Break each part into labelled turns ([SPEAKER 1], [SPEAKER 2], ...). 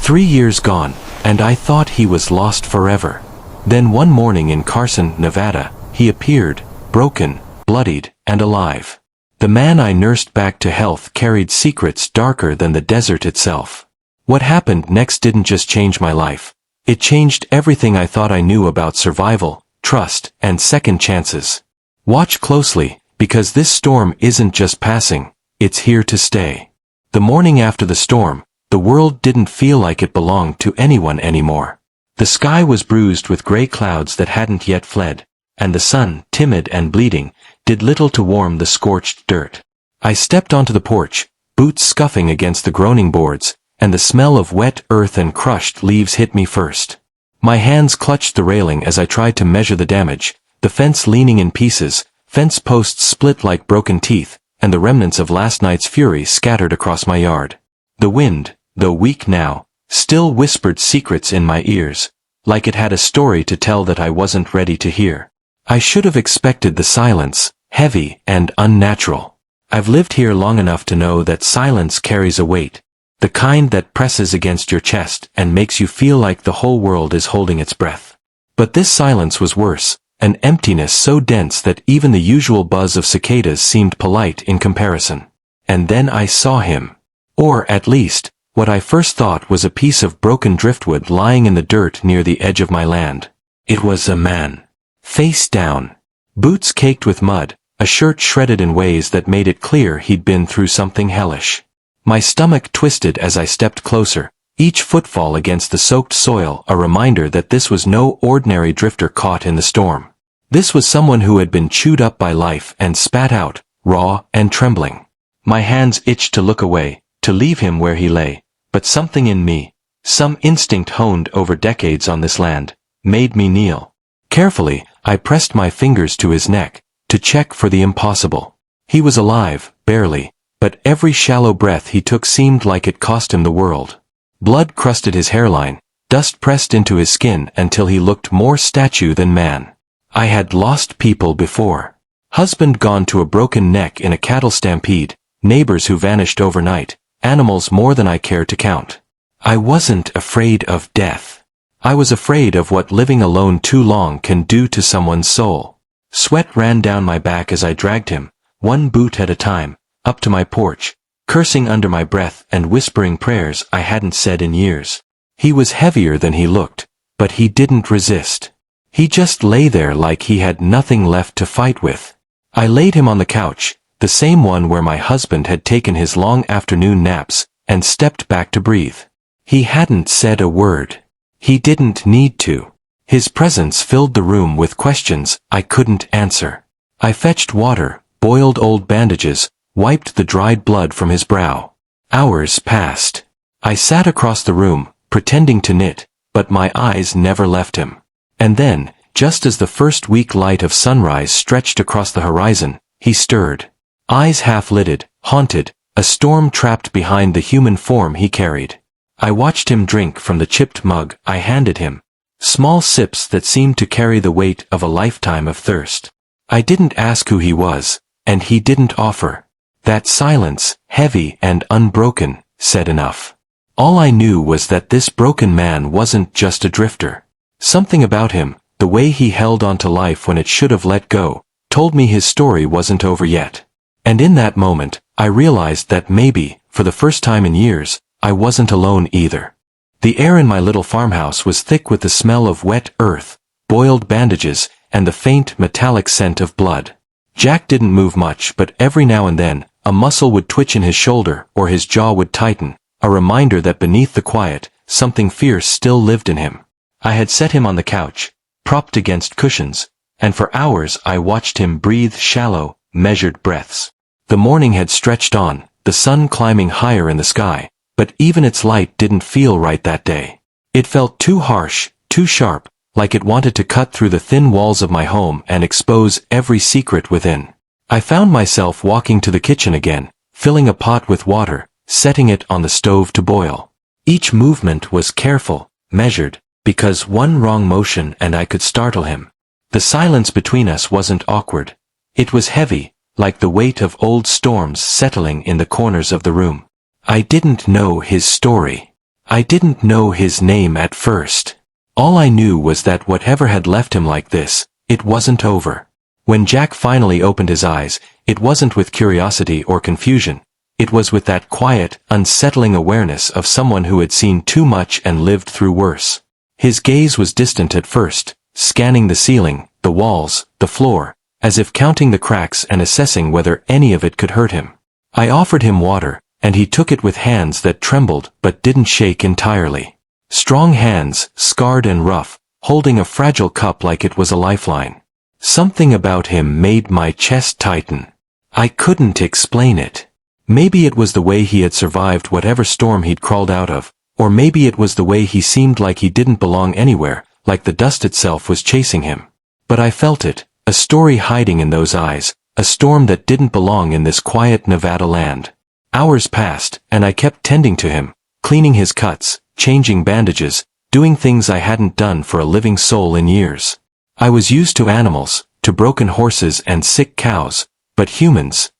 [SPEAKER 1] 3 years gone, and I thought he was lost forever. Then one morning in Carson, Nevada, he appeared, broken, bloodied, and alive. The man I nursed back to health carried secrets darker than the desert itself. What happened next didn't just change my life. It changed everything I thought I knew about survival, trust, and second chances. Watch closely, because this storm isn't just passing, it's here to stay. The morning after the storm, the world didn't feel like it belonged to anyone anymore. The sky was bruised with gray clouds that hadn't yet fled, and the sun, timid and bleeding, did little to warm the scorched dirt. I stepped onto the porch, boots scuffing against the groaning boards, and the smell of wet earth and crushed leaves hit me first. My hands clutched the railing as I tried to measure the damage, the fence leaning in pieces, fence posts split like broken teeth, and the remnants of last night's fury scattered across my yard. The wind, though weak now, still whispered secrets in my ears, like it had a story to tell that I wasn't ready to hear. I should have expected the silence, heavy and unnatural. I've lived here long enough to know that silence carries a weight, the kind that presses against your chest and makes you feel like the whole world is holding its breath. But this silence was worse, an emptiness so dense that even the usual buzz of cicadas seemed polite in comparison. And then I saw him. Or, at least, what I first thought was a piece of broken driftwood lying in the dirt near the edge of my land. It was a man. Face down. Boots caked with mud, a shirt shredded in ways that made it clear he'd been through something hellish. My stomach twisted as I stepped closer, each footfall against the soaked soil a reminder that this was no ordinary drifter caught in the storm. This was someone who had been chewed up by life and spat out, raw and trembling. My hands itched to look away, to leave him where he lay, but something in me, some instinct honed over decades on this land, made me kneel. Carefully, I pressed my fingers to his neck, to check for the impossible. He was alive, barely, but every shallow breath he took seemed like it cost him the world. Blood crusted his hairline, dust pressed into his skin until he looked more statue than man. I had lost people before. Husband gone to a broken neck in a cattle stampede, neighbors who vanished overnight, animals more than I cared to count. I wasn't afraid of death. I was afraid of what living alone too long can do to someone's soul. Sweat ran down my back as I dragged him, one boot at a time, up to my porch, cursing under my breath and whispering prayers I hadn't said in years. He was heavier than he looked, but he didn't resist. He just lay there like he had nothing left to fight with. I laid him on the couch, the same one where my husband had taken his long afternoon naps, and stepped back to breathe. He hadn't said a word. He didn't need to. His presence filled the room with questions I couldn't answer. I fetched water, boiled old bandages, wiped the dried blood from his brow. Hours passed. I sat across the room, pretending to knit, but my eyes never left him. And then, just as the first weak light of sunrise stretched across the horizon, he stirred. Eyes half-lidded, haunted, a storm trapped behind the human form he carried. I watched him drink from the chipped mug I handed him, small sips that seemed to carry the weight of a lifetime of thirst. I didn't ask who he was, and he didn't offer. That silence, heavy and unbroken, said enough. All I knew was that this broken man wasn't just a drifter. Something about him, the way he held on to life when it should have let go, told me his story wasn't over yet. And in that moment, I realized that maybe, for the first time in years, I wasn't alone either. The air in my little farmhouse was thick with the smell of wet earth, boiled bandages, and the faint metallic scent of blood. Jack didn't move much, but every now and then, a muscle would twitch in his shoulder or his jaw would tighten, a reminder that beneath the quiet, something fierce still lived in him. I had set him on the couch, propped against cushions, and for hours I watched him breathe shallow, measured breaths. The morning had stretched on, the sun climbing higher in the sky, but even its light didn't feel right that day. It felt too harsh, too sharp, like it wanted to cut through the thin walls of my home and expose every secret within. I found myself walking to the kitchen again, filling a pot with water, setting it on the stove to boil. Each movement was careful, measured, because one wrong motion and I could startle him. The silence between us wasn't awkward. It was heavy, like the weight of old storms settling in the corners of the room. I didn't know his story. I didn't know his name at first. All I knew was that whatever had left him like this, it wasn't over. When Jack finally opened his eyes, it wasn't with curiosity or confusion. It was with that quiet, unsettling awareness of someone who had seen too much and lived through worse. His gaze was distant at first, scanning the ceiling, the walls, the floor, as if counting the cracks and assessing whether any of it could hurt him. I offered him water, and he took it with hands that trembled but didn't shake entirely. Strong hands, scarred and rough, holding a fragile cup like it was a lifeline. Something about him made my chest tighten. I couldn't explain it. Maybe it was the way he had survived whatever storm he'd crawled out of, or maybe it was the way he seemed like he didn't belong anywhere, like the dust itself was chasing him. But I felt it, a story hiding in those eyes, a storm that didn't belong in this quiet Nevada land. Hours passed, and I kept tending to him, cleaning his cuts, changing bandages, doing things I hadn't done for a living soul in years. I was used to animals, to broken horses and sick cows, but humans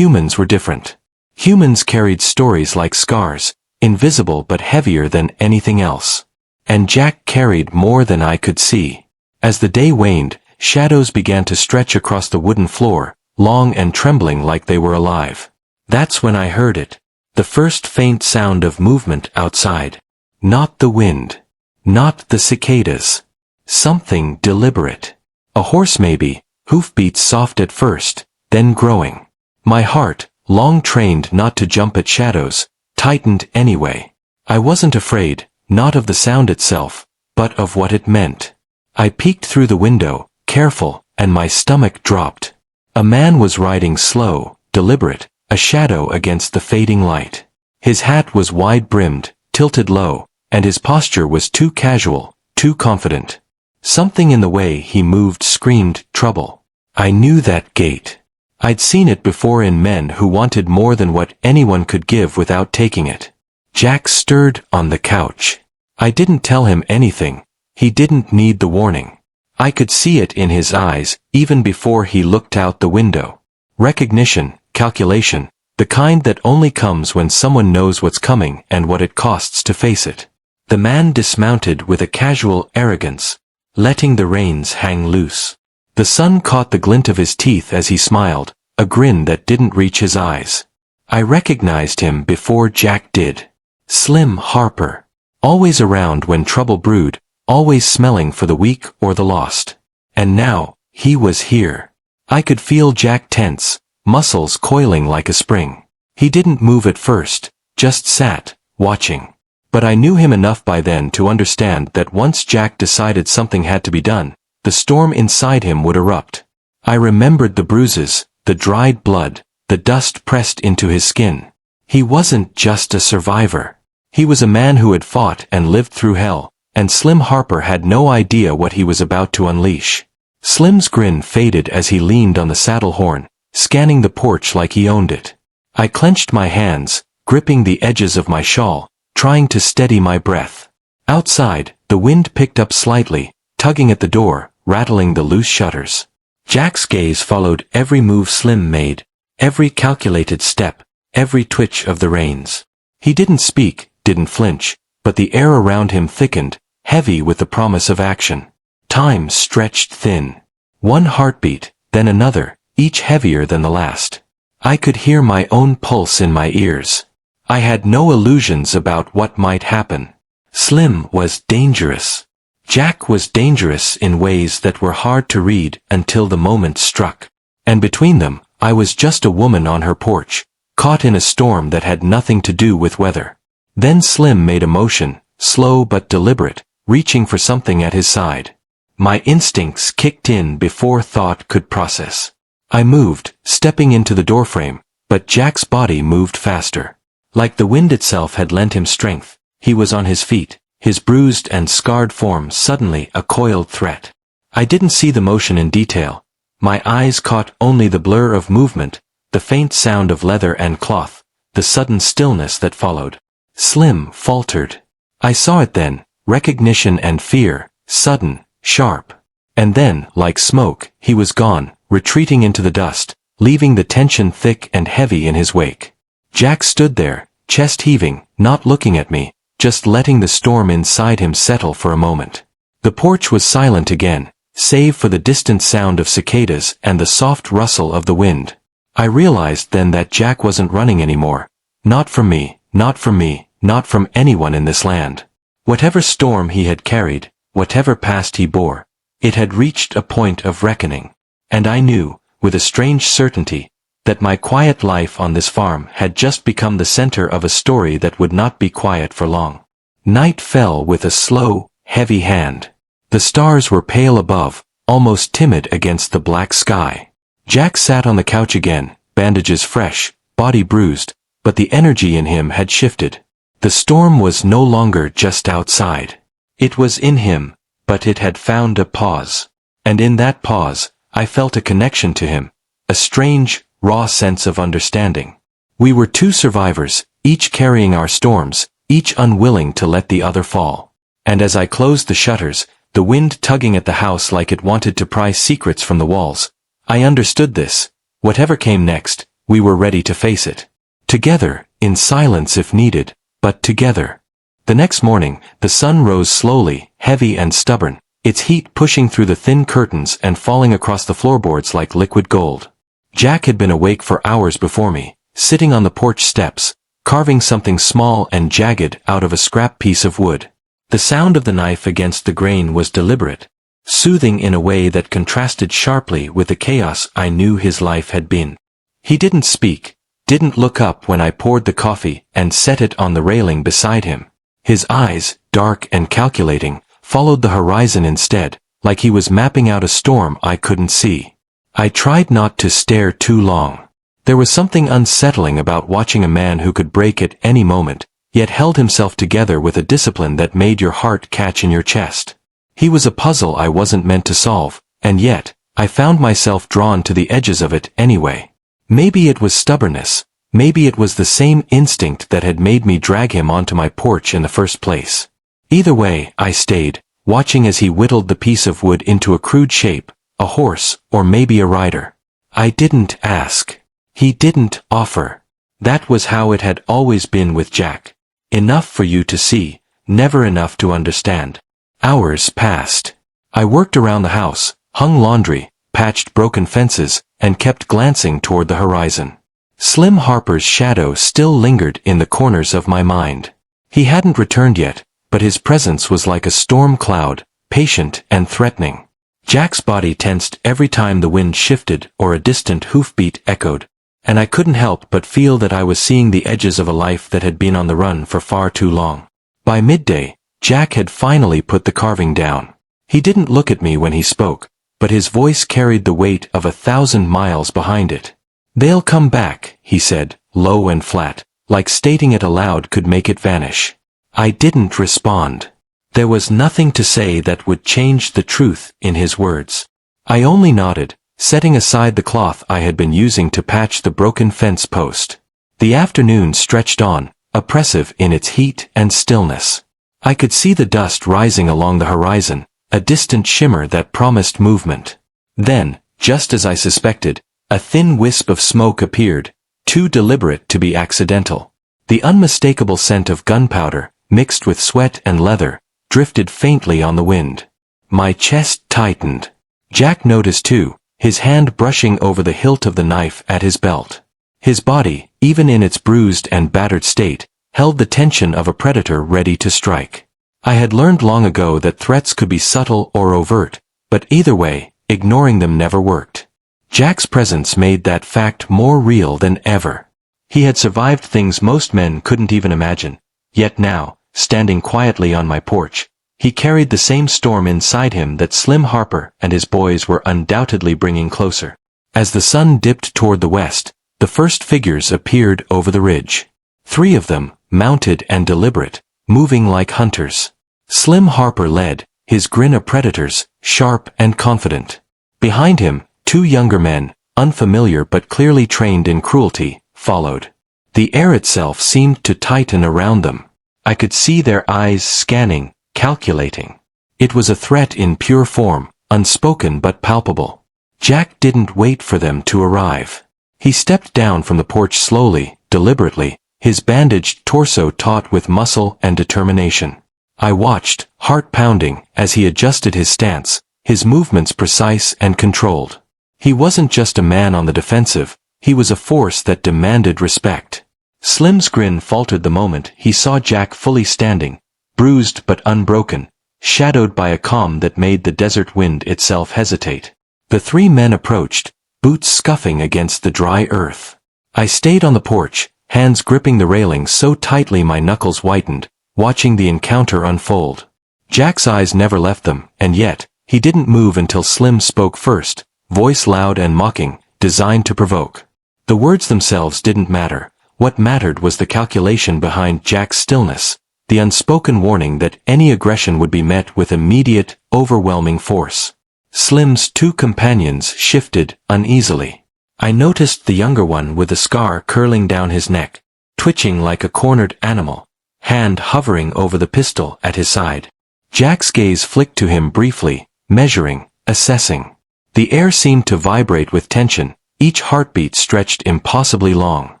[SPEAKER 1] were different. Humans carried stories like scars, invisible but heavier than anything else. And Jack carried more than I could see. As the day waned, shadows began to stretch across the wooden floor, long and trembling like they were alive. That's when I heard it. The first faint sound of movement outside. Not the wind. Not the cicadas. Something deliberate. A horse maybe, hoofbeats soft at first, then growing. My heart, long trained not to jump at shadows, tightened anyway. I wasn't afraid, not of the sound itself, but of what it meant. I peeked through the window, careful, and my stomach dropped. A man was riding slow, deliberate, a shadow against the fading light. His hat was wide-brimmed, tilted low, and his posture was too casual, too confident. Something in the way he moved screamed trouble. I knew that gait. I'd seen it before in men who wanted more than what anyone could give without taking it. Jack stirred on the couch. I didn't tell him anything. He didn't need the warning. I could see it in his eyes, even before he looked out the window. Recognition, calculation, the kind that only comes when someone knows what's coming and what it costs to face it. The man dismounted with a casual arrogance, letting the reins hang loose. The sun caught the glint of his teeth as he smiled, a grin that didn't reach his eyes. I recognized him before Jack did. Slim Harper. Always around when trouble brewed, always smelling for the weak or the lost. And now, he was here. I could feel Jack tense, muscles coiling like a spring. He didn't move at first, just sat, watching. But I knew him enough by then to understand that once Jack decided something had to be done, the storm inside him would erupt. I remembered the bruises, the dried blood, the dust pressed into his skin. He wasn't just a survivor. He was a man who had fought and lived through hell, and Slim Harper had no idea what he was about to unleash. Slim's grin faded as he leaned on the saddle horn, scanning the porch like he owned it. I clenched my hands, gripping the edges of my shawl, trying to steady my breath. Outside, the wind picked up slightly, tugging at the door, rattling the loose shutters. Jack's gaze followed every move Slim made, every calculated step, every twitch of the reins. He didn't speak, didn't flinch, but the air around him thickened, heavy with the promise of action. Time stretched thin. One heartbeat, then another, each heavier than the last. I could hear my own pulse in my ears. I had no illusions about what might happen. Slim was dangerous. Jack was dangerous in ways that were hard to read until the moment struck. And between them, I was just a woman on her porch, caught in a storm that had nothing to do with weather. Then Slim made a motion, slow but deliberate, reaching for something at his side. My instincts kicked in before thought could process. I moved, stepping into the doorframe, but Jack's body moved faster. Like the wind itself had lent him strength, he was on his feet, his bruised and scarred form suddenly a coiled threat. I didn't see the motion in detail. My eyes caught only the blur of movement, the faint sound of leather and cloth, the sudden stillness that followed. Slim faltered. I saw it then, recognition and fear, sudden, sharp. And then, like smoke, he was gone, retreating into the dust, leaving the tension thick and heavy in his wake. Jack stood there, chest heaving, not looking at me, just letting the storm inside him settle for a moment. The porch was silent again, save for the distant sound of cicadas and the soft rustle of the wind. I realized then that Jack wasn't running anymore. Not from me, not from me, not from anyone in this land. Whatever storm he had carried, whatever past he bore, it had reached a point of reckoning. And I knew, with a strange certainty, that my quiet life on this farm had just become the center of a story that would not be quiet for long. Night fell with a slow, heavy hand. The stars were pale above, almost timid against the black sky. Jack sat on the couch again, bandages fresh, body bruised, but the energy in him had shifted. The storm was no longer just outside. It was in him, but it had found a pause. And in that pause, I felt a connection to him, a strange, raw sense of understanding. We were two survivors, each carrying our storms, each unwilling to let the other fall. And as I closed the shutters, the wind tugging at the house like it wanted to pry secrets from the walls, I understood this. Whatever came next, we were ready to face it. Together, in silence if needed, but together. The next morning, the sun rose slowly, heavy and stubborn, its heat pushing through the thin curtains and falling across the floorboards like liquid gold. Jack had been awake for hours before me, sitting on the porch steps, carving something small and jagged out of a scrap piece of wood. The sound of the knife against the grain was deliberate, soothing in a way that contrasted sharply with the chaos I knew his life had been. He didn't speak, didn't look up when I poured the coffee and set it on the railing beside him. His eyes, dark and calculating, followed the horizon instead, like he was mapping out a storm I couldn't see. I tried not to stare too long. There was something unsettling about watching a man who could break at any moment, yet held himself together with a discipline that made your heart catch in your chest. He was a puzzle I wasn't meant to solve, and yet, I found myself drawn to the edges of it anyway. Maybe it was stubbornness, maybe it was the same instinct that had made me drag him onto my porch in the first place. Either way, I stayed, watching as he whittled the piece of wood into a crude shape, a horse, or maybe a rider. I didn't ask. He didn't offer. That was how it had always been with Jack. Enough for you to see, never enough to understand. Hours passed. I worked around the house, hung laundry, patched broken fences, and kept glancing toward the horizon. Slim Harper's shadow still lingered in the corners of my mind. He hadn't returned yet, but his presence was like a storm cloud, patient and threatening. Jack's body tensed every time the wind shifted or a distant hoofbeat echoed, and I couldn't help but feel that I was seeing the edges of a life that had been on the run for far too long. By midday, Jack had finally put the carving down. He didn't look at me when he spoke, but his voice carried the weight of 1,000 miles behind it. "They'll come back," he said, low and flat, like stating it aloud could make it vanish. I didn't respond. There was nothing to say that would change the truth in his words. I only nodded, setting aside the cloth I had been using to patch the broken fence post. The afternoon stretched on, oppressive in its heat and stillness. I could see the dust rising along the horizon, a distant shimmer that promised movement. Then, just as I suspected, a thin wisp of smoke appeared, too deliberate to be accidental. The unmistakable scent of gunpowder, mixed with sweat and leather, drifted faintly on the wind. My chest tightened. Jack noticed too, his hand brushing over the hilt of the knife at his belt. His body, even in its bruised and battered state, held the tension of a predator ready to strike. I had learned long ago that threats could be subtle or overt, but either way, ignoring them never worked. Jack's presence made that fact more real than ever. He had survived things most men couldn't even imagine, yet now, standing quietly on my porch, he carried the same storm inside him that Slim Harper and his boys were undoubtedly bringing closer. As the sun dipped toward the west, the first figures appeared over the ridge. 3 of them, mounted and deliberate, moving like hunters. Slim Harper led, his grin a predator's, sharp and confident. Behind him, 2 younger men, unfamiliar but clearly trained in cruelty, followed. The air itself seemed to tighten around them. I could see their eyes scanning, calculating. It was a threat in pure form, unspoken but palpable. Jack didn't wait for them to arrive. He stepped down from the porch slowly, deliberately, his bandaged torso taut with muscle and determination. I watched, heart pounding, as he adjusted his stance, his movements precise and controlled. He wasn't just a man on the defensive, he was a force that demanded respect. Slim's grin faltered the moment he saw Jack fully standing, bruised but unbroken, shadowed by a calm that made the desert wind itself hesitate. The three men approached, boots scuffing against the dry earth. I stayed on the porch, hands gripping the railing so tightly my knuckles whitened, watching the encounter unfold. Jack's eyes never left them, and yet, he didn't move until Slim spoke first, voice loud and mocking, designed to provoke. The words themselves didn't matter. What mattered was the calculation behind Jack's stillness, the unspoken warning that any aggression would be met with immediate, overwhelming force. Slim's two companions shifted uneasily. I noticed the younger one with a scar curling down his neck, twitching like a cornered animal, hand hovering over the pistol at his side. Jack's gaze flicked to him briefly, measuring, assessing. The air seemed to vibrate with tension, each heartbeat stretched impossibly long.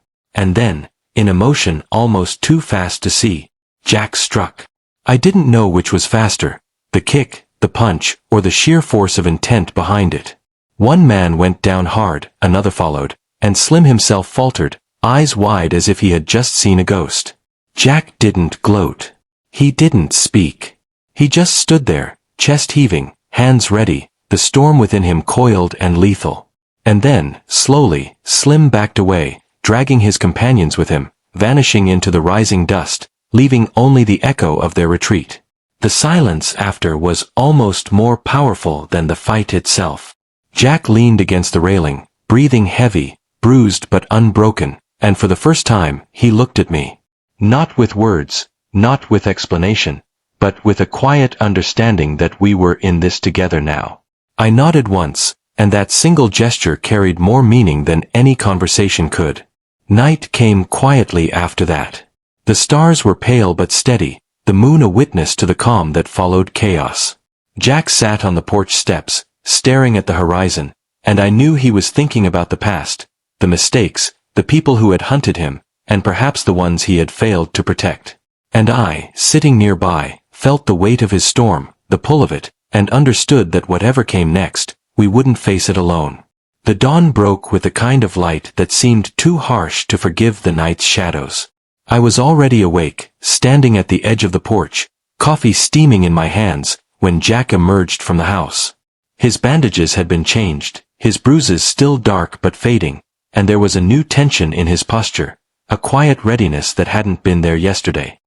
[SPEAKER 1] And then, in a motion almost too fast to see, Jack struck. I didn't know which was faster, the kick, the punch, or the sheer force of intent behind it. One man went down hard, another followed, and Slim himself faltered, eyes wide as if he had just seen a ghost. Jack didn't gloat. He didn't speak. He just stood there, chest heaving, hands ready, the storm within him coiled and lethal. And then, slowly, Slim backed away, dragging his companions with him, vanishing into the rising dust, leaving only the echo of their retreat. The silence after was almost more powerful than the fight itself. Jack leaned against the railing, breathing heavy, bruised but unbroken, and for the first time, he looked at me. Not with words, not with explanation, but with a quiet understanding that we were in this together now. I nodded once, and that single gesture carried more meaning than any conversation could. Night came quietly after that. The stars were pale but steady, the moon a witness to the calm that followed chaos. Jack sat on the porch steps, staring at the horizon, and I knew he was thinking about the past, the mistakes, the people who had hunted him, and perhaps the ones he had failed to protect. And I, sitting nearby, felt the weight of his storm, the pull of it, and understood that whatever came next, we wouldn't face it alone. The dawn broke with a kind of light that seemed too harsh to forgive the night's shadows. I was already awake, standing at the edge of the porch, coffee steaming in my hands, when Jack emerged from the house. His bandages had been changed, his bruises still dark but fading, and there was a new tension in his posture, a quiet readiness that hadn't been there yesterday.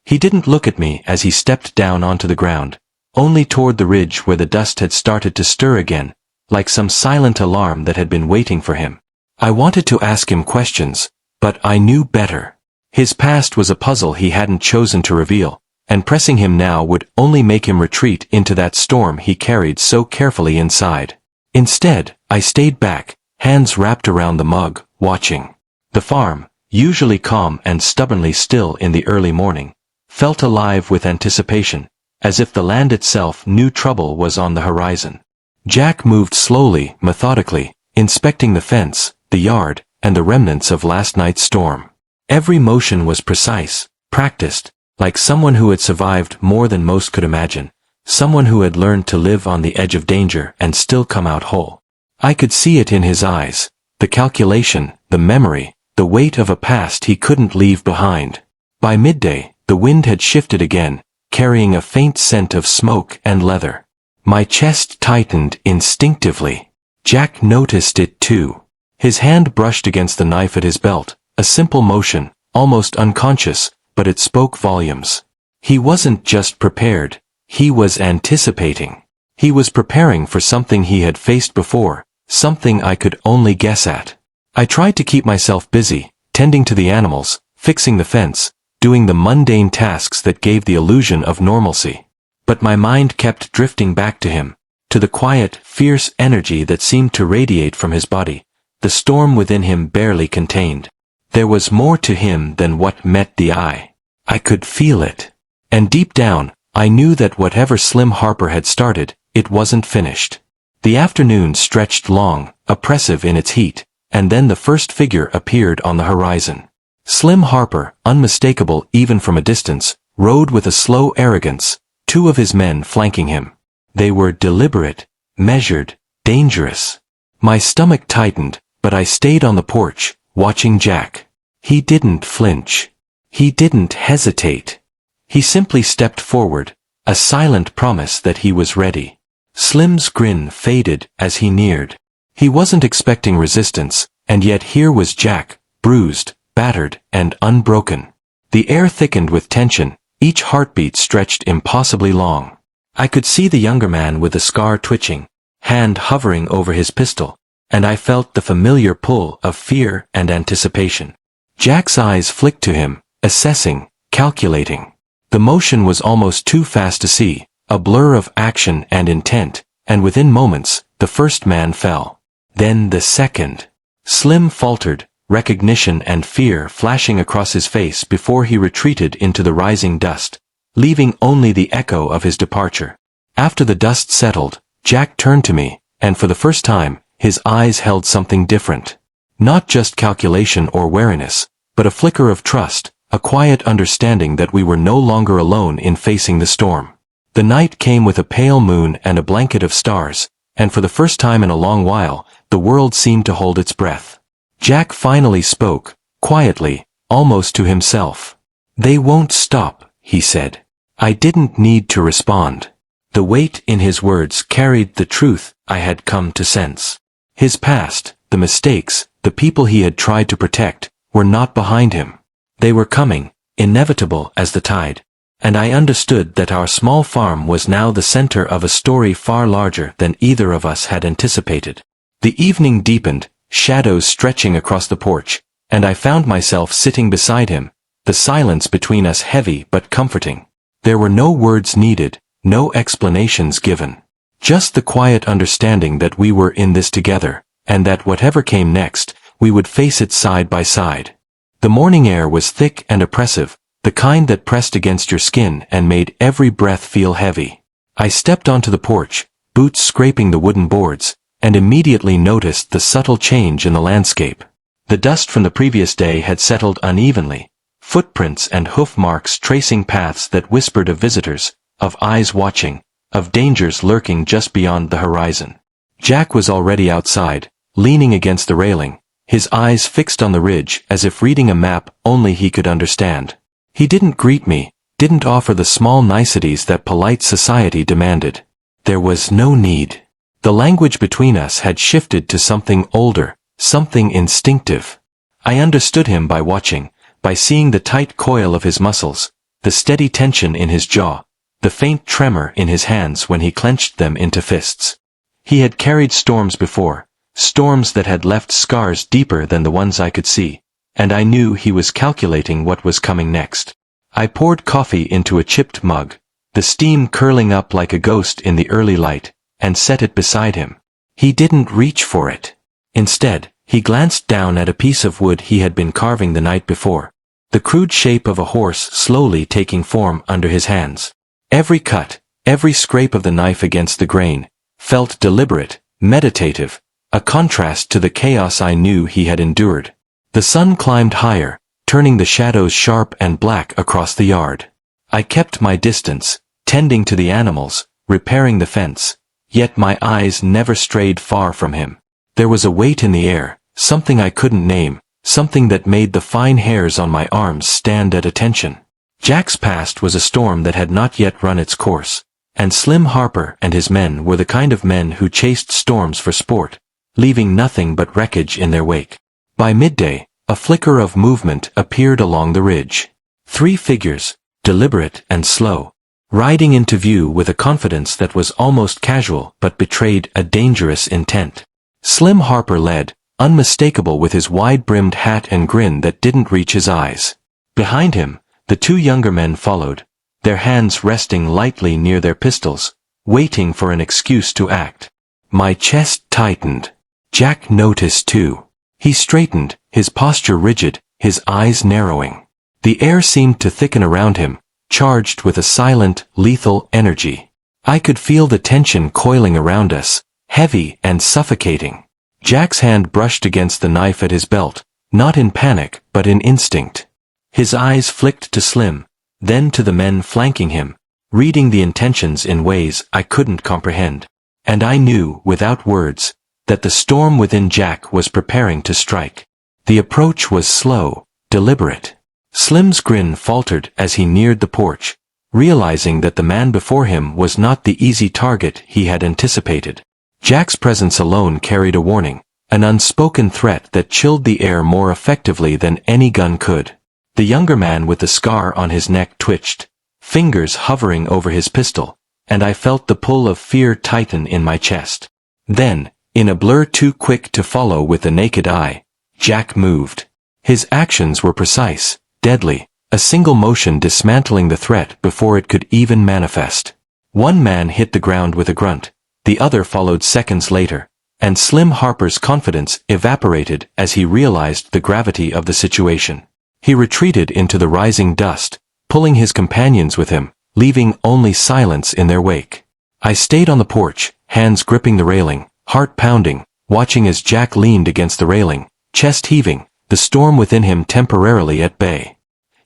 [SPEAKER 1] He didn't look at me as he stepped down onto the ground, only toward the ridge where the dust had started to stir again, like some silent alarm that had been waiting for him. I wanted to ask him questions, but I knew better. His past was a puzzle he hadn't chosen to reveal, and pressing him now would only make him retreat into that storm he carried so carefully inside. Instead, I stayed back, hands wrapped around the mug, watching. The farm, usually calm and stubbornly still in the early morning, felt alive with anticipation, as if the land itself knew trouble was on the horizon. Jack moved slowly, methodically, inspecting the fence, the yard, and the remnants of last night's storm. Every motion was precise, practiced, like someone who had survived more than most could imagine, someone who had learned to live on the edge of danger and still come out whole. I could see it in his eyes, the calculation, the memory, the weight of a past he couldn't leave behind. By midday, the wind had shifted again, carrying a faint scent of smoke and leather. My chest tightened instinctively. Jack noticed it too. His hand brushed against the knife at his belt, a simple motion, almost unconscious, but it spoke volumes. He wasn't just prepared, he was anticipating. He was preparing for something he had faced before, something I could only guess at. I tried to keep myself busy, tending to the animals, fixing the fence, doing the mundane tasks that gave the illusion of normalcy. But my mind kept drifting back to him, to the quiet, fierce energy that seemed to radiate from his body, the storm within him barely contained. There was more to him than what met the eye. I could feel it. And deep down, I knew that whatever Slim Harper had started, it wasn't finished. The afternoon stretched long, oppressive in its heat, and then the first figure appeared on the horizon. Slim Harper, unmistakable even from a distance, rode with a slow arrogance, 2 of his men flanking him. They were deliberate, measured, dangerous. My stomach tightened, but I stayed on the porch, watching Jack. He didn't flinch. He didn't hesitate. He simply stepped forward, a silent promise that he was ready. Slim's grin faded as he neared. He wasn't expecting resistance, and yet here was Jack, bruised, battered, and unbroken. The air thickened with tension, each heartbeat stretched impossibly long. I could see the younger man with the scar twitching, hand hovering over his pistol, and I felt the familiar pull of fear and anticipation. Jack's eyes flicked to him, assessing, calculating. The motion was almost too fast to see, a blur of action and intent, and within moments, the first man fell. Then the second. Slim faltered, recognition and fear flashing across his face before he retreated into the rising dust, leaving only the echo of his departure. After the dust settled, Jack turned to me, and for the first time, his eyes held something different. Not just calculation or wariness, but a flicker of trust, a quiet understanding that we were no longer alone in facing the storm. The night came with a pale moon and a blanket of stars, and for the first time in a long while, the world seemed to hold its breath. Jack finally spoke, quietly, almost to himself. "They won't stop," he said. I didn't need to respond. The weight in his words carried the truth I had come to sense. His past, the mistakes, the people he had tried to protect, were not behind him. They were coming, inevitable as the tide. And I understood that our small farm was now the center of a story far larger than either of us had anticipated. The evening deepened, shadows stretching across the porch, and I found myself sitting beside him, the silence between us heavy but comforting. There were no words needed, no explanations given. Just the quiet understanding that we were in this together, and that whatever came next, we would face it side by side. The morning air was thick and oppressive, the kind that pressed against your skin and made every breath feel heavy. I stepped onto the porch, boots scraping the wooden boards, and immediately noticed the subtle change in the landscape. The dust from the previous day had settled unevenly, footprints and hoof marks tracing paths that whispered of visitors, of eyes watching, of dangers lurking just beyond the horizon. Jack was already outside, leaning against the railing, his eyes fixed on the ridge as if reading a map only he could understand. He didn't greet me, didn't offer the small niceties that polite society demanded. There was no need. The language between us had shifted to something older, something instinctive. I understood him by watching, by seeing the tight coil of his muscles, the steady tension in his jaw, the faint tremor in his hands when he clenched them into fists. He had carried storms before, storms that had left scars deeper than the ones I could see, and I knew he was calculating what was coming next. I poured coffee into a chipped mug, the steam curling up like a ghost in the early light, and set it beside him. He didn't reach for it. Instead, he glanced down at a piece of wood he had been carving the night before, the crude shape of a horse slowly taking form under his hands. Every cut, every scrape of the knife against the grain, felt deliberate, meditative, a contrast to the chaos I knew he had endured. The sun climbed higher, turning the shadows sharp and black across the yard. I kept my distance, tending to the animals, repairing the fence, yet my eyes never strayed far from him. There was a weight in the air, something I couldn't name, something that made the fine hairs on my arms stand at attention. Jack's past was a storm that had not yet run its course, and Slim Harper and his men were the kind of men who chased storms for sport, leaving nothing but wreckage in their wake. By midday, a flicker of movement appeared along the ridge. 3 figures, deliberate and slow, riding into view with a confidence that was almost casual but betrayed a dangerous intent. Slim Harper led, unmistakable with his wide-brimmed hat and grin that didn't reach his eyes. Behind him, the 2 younger men followed, their hands resting lightly near their pistols, waiting for an excuse to act. My chest tightened. Jack noticed too. He straightened, his posture rigid, his eyes narrowing. The air seemed to thicken around him, charged with a silent, lethal energy. I could feel the tension coiling around us, heavy and suffocating. Jack's hand brushed against the knife at his belt, not in panic but in instinct. His eyes flicked to Slim, then to the men flanking him, reading the intentions in ways I couldn't comprehend. And I knew, without words, that the storm within Jack was preparing to strike. The approach was slow, deliberate. Slim's grin faltered as he neared the porch, realizing that the man before him was not the easy target he had anticipated. Jack's presence alone carried a warning, an unspoken threat that chilled the air more effectively than any gun could. The younger man with the scar on his neck twitched, fingers hovering over his pistol, and I felt the pull of fear tighten in my chest. Then, in a blur too quick to follow with the naked eye, Jack moved. His actions were precise, deadly, a single motion dismantling the threat before it could even manifest. One man hit the ground with a grunt, the other followed seconds later, and Slim Harper's confidence evaporated as he realized the gravity of the situation. He retreated into the rising dust, pulling his companions with him, leaving only silence in their wake. I stayed on the porch, hands gripping the railing, heart pounding, watching as Jack leaned against the railing, chest heaving, the storm within him temporarily at bay.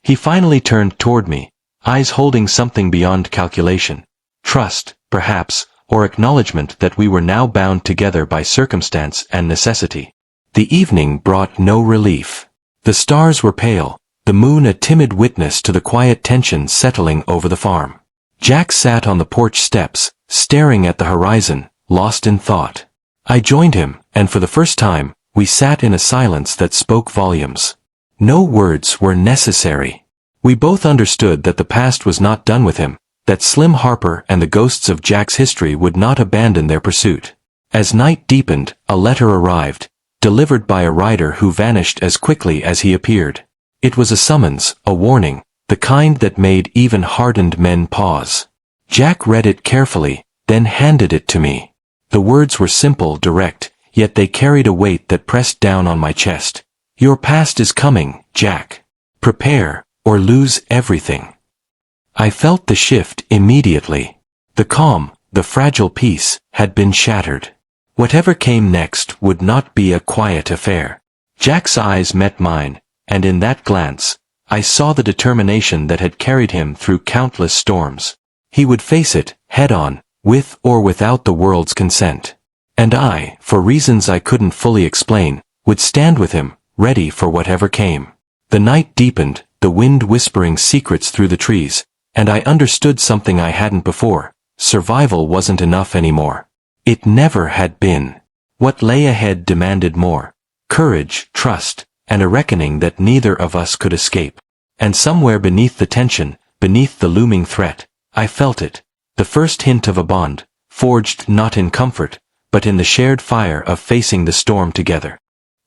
[SPEAKER 1] He finally turned toward me, eyes holding something beyond calculation. Trust, perhaps, or acknowledgement that we were now bound together by circumstance and necessity. The evening brought no relief. The stars were pale, the moon a timid witness to the quiet tension settling over the farm. Jack sat on the porch steps, staring at the horizon, lost in thought. I joined him, and for the first time, we sat in a silence that spoke volumes. No words were necessary. We both understood that the past was not done with him, that Slim Harper and the ghosts of Jack's history would not abandon their pursuit. As night deepened, a letter arrived, delivered by a rider who vanished as quickly as he appeared. It was a summons, a warning, the kind that made even hardened men pause. Jack read it carefully, then handed it to me. The words were simple, direct, yet they carried a weight that pressed down on my chest. Your past is coming, Jack. Prepare, or lose everything. I felt the shift immediately. The calm, the fragile peace, had been shattered. Whatever came next would not be a quiet affair. Jack's eyes met mine, and in that glance, I saw the determination that had carried him through countless storms. He would face it, head-on, with or without the world's consent. And I, for reasons I couldn't fully explain, would stand with him, ready for whatever came. The night deepened, the wind whispering secrets through the trees, and I understood something I hadn't before. Survival wasn't enough anymore. It never had been. What lay ahead demanded more. Courage, trust, and a reckoning that neither of us could escape. And somewhere beneath the tension, beneath the looming threat, I felt it. The first hint of a bond, forged not in comfort, but in the shared fire of facing the storm together.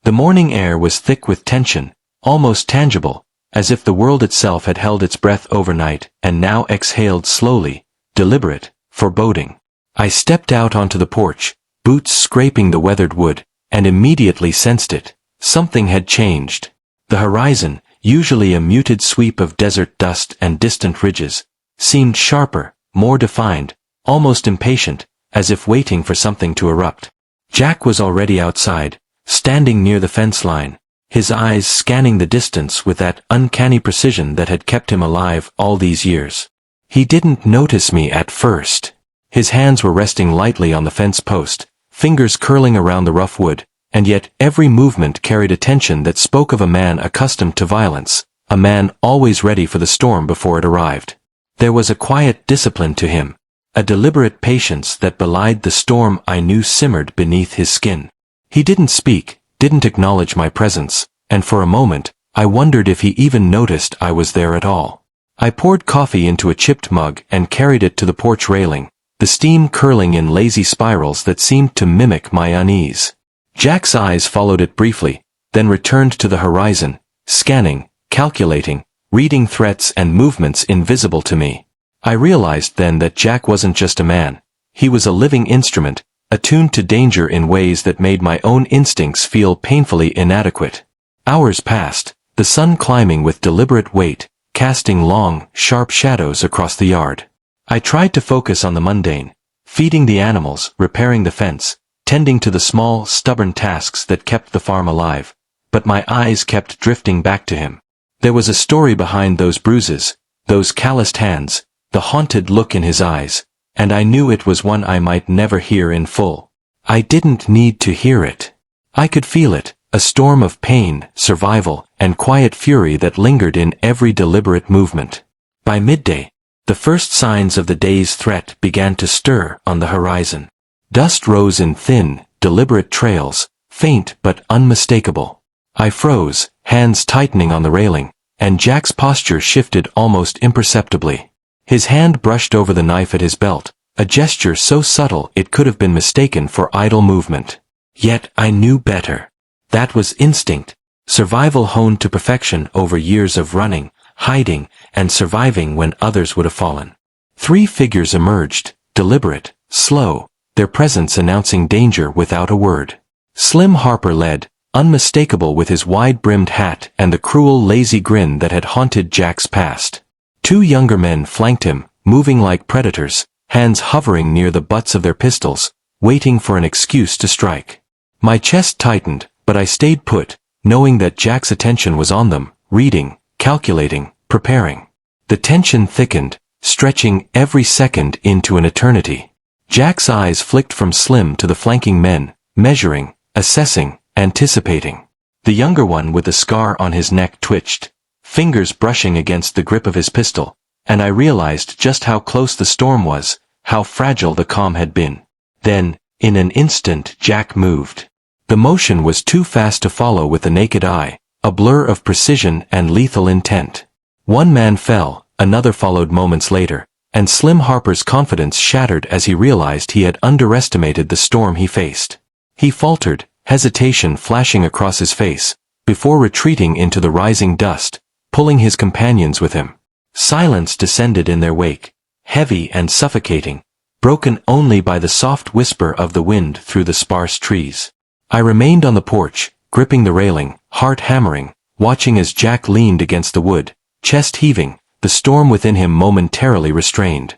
[SPEAKER 1] The morning air was thick with tension, almost tangible, as if the world itself had held its breath overnight and now exhaled slowly, deliberate, foreboding. I stepped out onto the porch, boots scraping the weathered wood, and immediately sensed it. Something had changed. The horizon, usually a muted sweep of desert dust and distant ridges, seemed sharper, more defined, almost impatient, as if waiting for something to erupt. Jack was already outside, standing near the fence line, his eyes scanning the distance with that uncanny precision that had kept him alive all these years. He didn't notice me at first. His hands were resting lightly on the fence post, fingers curling around the rough wood, and yet every movement carried a tension that spoke of a man accustomed to violence, a man always ready for the storm before it arrived. There was a quiet discipline to him, a deliberate patience that belied the storm I knew simmered beneath his skin. He didn't speak, didn't acknowledge my presence, and for a moment, I wondered if he even noticed I was there at all. I poured coffee into a chipped mug and carried it to the porch railing, the steam curling in lazy spirals that seemed to mimic my unease. Jack's eyes followed it briefly, then returned to the horizon, scanning, calculating, reading threats and movements invisible to me. I realized then that Jack wasn't just a man. He was a living instrument, attuned to danger in ways that made my own instincts feel painfully inadequate. Hours passed, the sun climbing with deliberate weight, casting long, sharp shadows across the yard. I tried to focus on the mundane, feeding the animals, repairing the fence, tending to the small, stubborn tasks that kept the farm alive, but my eyes kept drifting back to him. There was a story behind those bruises, those calloused hands, the haunted look in his eyes, and I knew it was one I might never hear in full. I didn't need to hear it. I could feel it, a storm of pain, survival, and quiet fury that lingered in every deliberate movement. By midday, the first signs of the day's threat began to stir on the horizon. Dust rose in thin, deliberate trails, faint but unmistakable. I froze, hands tightening on the railing, and Jack's posture shifted almost imperceptibly. His hand brushed over the knife at his belt, a gesture so subtle it could have been mistaken for idle movement. Yet I knew better. That was instinct, survival honed to perfection over years of running, hiding, and surviving when others would have fallen. 3 figures emerged, deliberate, slow, their presence announcing danger without a word. Slim Harper led, unmistakable with his wide-brimmed hat and the cruel, lazy grin that had haunted Jack's past. 2 younger men flanked him, moving like predators, hands hovering near the butts of their pistols, waiting for an excuse to strike. My chest tightened, but I stayed put, knowing that Jack's attention was on them, reading, calculating, preparing. The tension thickened, stretching every second into an eternity. Jack's eyes flicked from Slim to the flanking men, measuring, assessing, anticipating. The younger one with the scar on his neck twitched, fingers brushing against the grip of his pistol, and I realized just how close the storm was, how fragile the calm had been. Then, in an instant, Jack moved. The motion was too fast to follow with the naked eye, a blur of precision and lethal intent. One man fell, another followed moments later, and Slim Harper's confidence shattered as he realized he had underestimated the storm he faced. He faltered, hesitation flashing across his face, before retreating into the rising dust, pulling his companions with him. Silence descended in their wake, heavy and suffocating, broken only by the soft whisper of the wind through the sparse trees. I remained on the porch, gripping the railing, heart hammering, watching as Jack leaned against the wood, chest heaving, the storm within him momentarily restrained.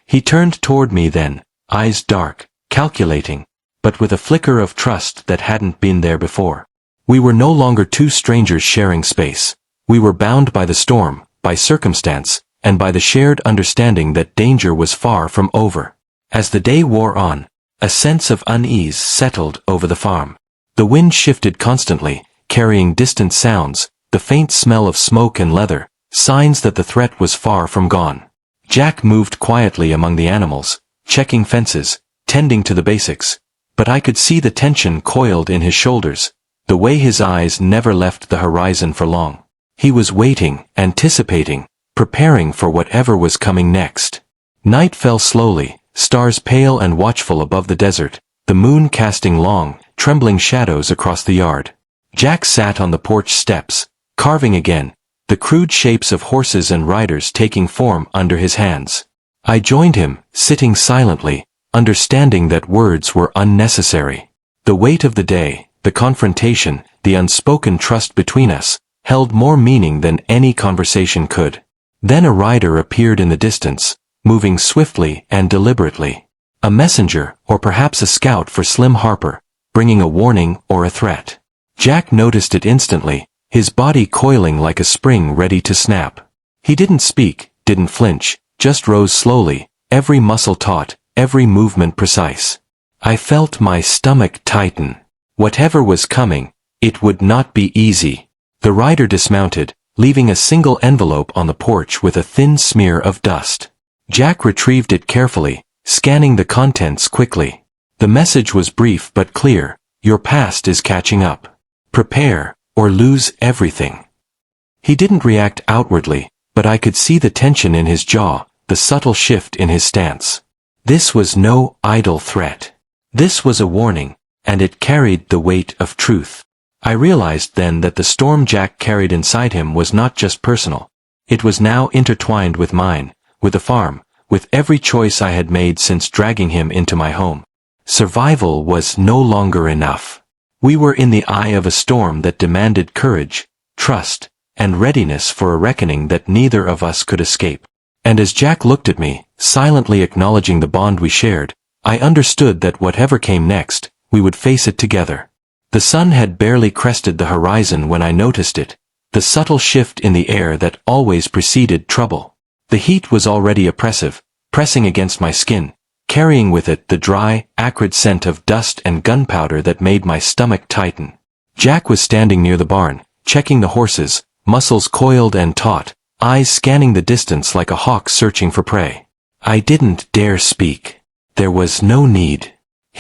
[SPEAKER 1] He turned toward me then, eyes dark, calculating, but with a flicker of trust that hadn't been there before. We were no longer 2 strangers sharing space. We were bound by the storm, by circumstance, and by the shared understanding that danger was far from over. As the day wore on, a sense of unease settled over the farm. The wind shifted constantly, carrying distant sounds, the faint smell of smoke and leather, signs that the threat was far from gone. Jack moved quietly among the animals, checking fences, tending to the basics, but I could see the tension coiled in his shoulders, the way his eyes never left the horizon for long. He was waiting, anticipating, preparing for whatever was coming next. Night fell slowly, stars pale and watchful above the desert, the moon casting long, trembling shadows across the yard. Jack sat on the porch steps, carving again, the crude shapes of horses and riders taking form under his hands. I joined him, sitting silently, understanding that words were unnecessary. The weight of the day, the confrontation, the unspoken trust between us, held more meaning than any conversation could. Then a rider appeared in the distance, moving swiftly and deliberately. A messenger, or perhaps a scout for Slim Harper, bringing a warning or a threat. Jack noticed it instantly, his body coiling like a spring ready to snap. He didn't speak, didn't flinch, just rose slowly, every muscle taut, every movement precise. I felt my stomach tighten. Whatever was coming, it would not be easy. The rider dismounted, leaving a single envelope on the porch with a thin smear of dust. Jack retrieved it carefully, scanning the contents quickly. The message was brief but clear: your past is catching up. Prepare, or lose everything. He didn't react outwardly, but I could see the tension in his jaw, the subtle shift in his stance. This was no idle threat. This was a warning, and it carried the weight of truth. I realized then that the storm Jack carried inside him was not just personal. It was now intertwined with mine, with the farm, with every choice I had made since dragging him into my home. Survival was no longer enough. We were in the eye of a storm that demanded courage, trust, and readiness for a reckoning that neither of us could escape. And as Jack looked at me, silently acknowledging the bond we shared, I understood that whatever came next, we would face it together. The sun had barely crested the horizon when I noticed it, the subtle shift in the air that always preceded trouble. The heat was already oppressive, pressing against my skin, carrying with it the dry, acrid scent of dust and gunpowder that made my stomach tighten. Jack was standing near the barn, checking the horses, muscles coiled and taut, eyes scanning the distance like a hawk searching for prey. I didn't dare speak. There was no need.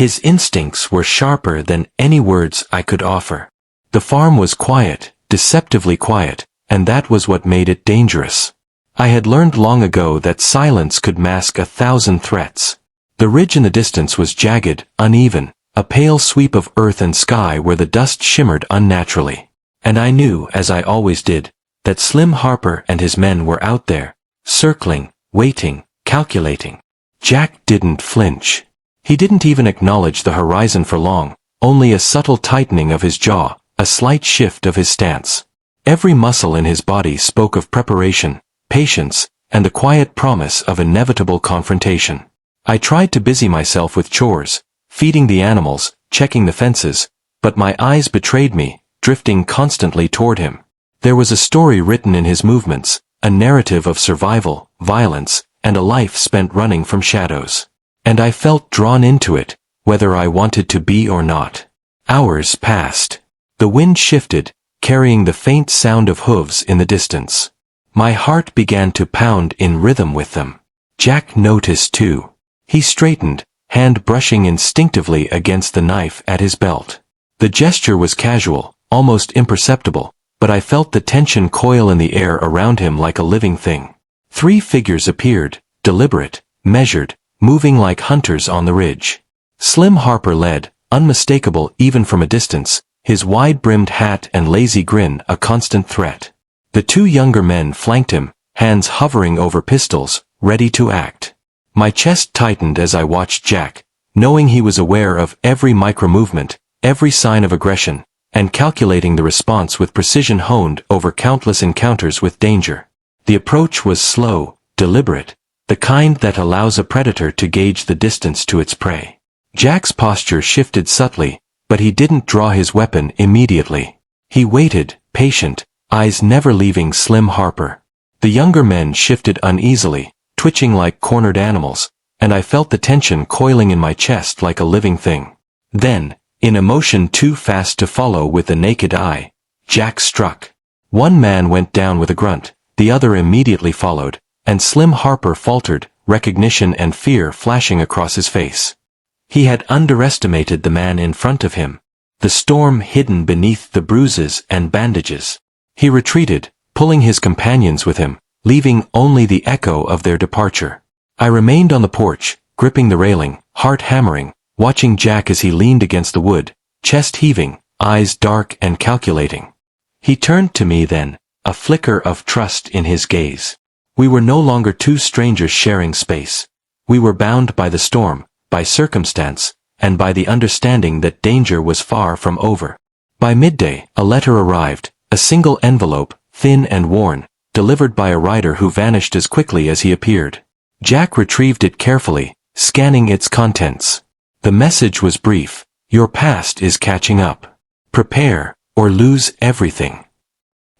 [SPEAKER 1] His instincts were sharper than any words I could offer. The farm was quiet, deceptively quiet, and that was what made it dangerous. I had learned long ago that silence could mask 1,000 threats. The ridge in the distance was jagged, uneven, a pale sweep of earth and sky where the dust shimmered unnaturally. And I knew, as I always did, that Slim Harper and his men were out there, circling, waiting, calculating. Jack didn't flinch. He didn't even acknowledge the horizon for long, only a subtle tightening of his jaw, a slight shift of his stance. Every muscle in his body spoke of preparation, patience, and the quiet promise of inevitable confrontation. I tried to busy myself with chores, feeding the animals, checking the fences, but my eyes betrayed me, drifting constantly toward him. There was a story written in his movements, a narrative of survival, violence, and a life spent running from shadows. And I felt drawn into it, whether I wanted to be or not. Hours passed. The wind shifted, carrying the faint sound of hooves in the distance. My heart began to pound in rhythm with them. Jack noticed too. He straightened, hand brushing instinctively against the knife at his belt. The gesture was casual, almost imperceptible, but I felt the tension coil in the air around him like a living thing. 3 figures appeared, deliberate, measured, moving like hunters on the ridge. Slim Harper led, unmistakable even from a distance, his wide-brimmed hat and lazy grin a constant threat. The 2 younger men flanked him, hands hovering over pistols, ready to act. My chest tightened as I watched Jack, knowing he was aware of every micro-movement, every sign of aggression, and calculating the response with precision honed over countless encounters with danger. The approach was slow, deliberate, the kind that allows a predator to gauge the distance to its prey. Jack's posture shifted subtly, but he didn't draw his weapon immediately. He waited, patient, eyes never leaving Slim Harper. The younger men shifted uneasily, twitching like cornered animals, and I felt the tension coiling in my chest like a living thing. Then, in a motion too fast to follow with the naked eye, Jack struck. One man went down with a grunt, the other immediately followed, and Slim Harper faltered, recognition and fear flashing across his face. He had underestimated the man in front of him, the storm hidden beneath the bruises and bandages. He retreated, pulling his companions with him, leaving only the echo of their departure. I remained on the porch, gripping the railing, heart hammering, watching Jack as he leaned against the wood, chest heaving, eyes dark and calculating. He turned to me then, a flicker of trust in his gaze. We were no longer 2 strangers sharing space. We were bound by the storm, by circumstance, and by the understanding that danger was far from over. By midday, a letter arrived, a single envelope, thin and worn, delivered by a rider who vanished as quickly as he appeared. Jack retrieved it carefully, scanning its contents. The message was brief: "Your past is catching up. Prepare, or lose everything."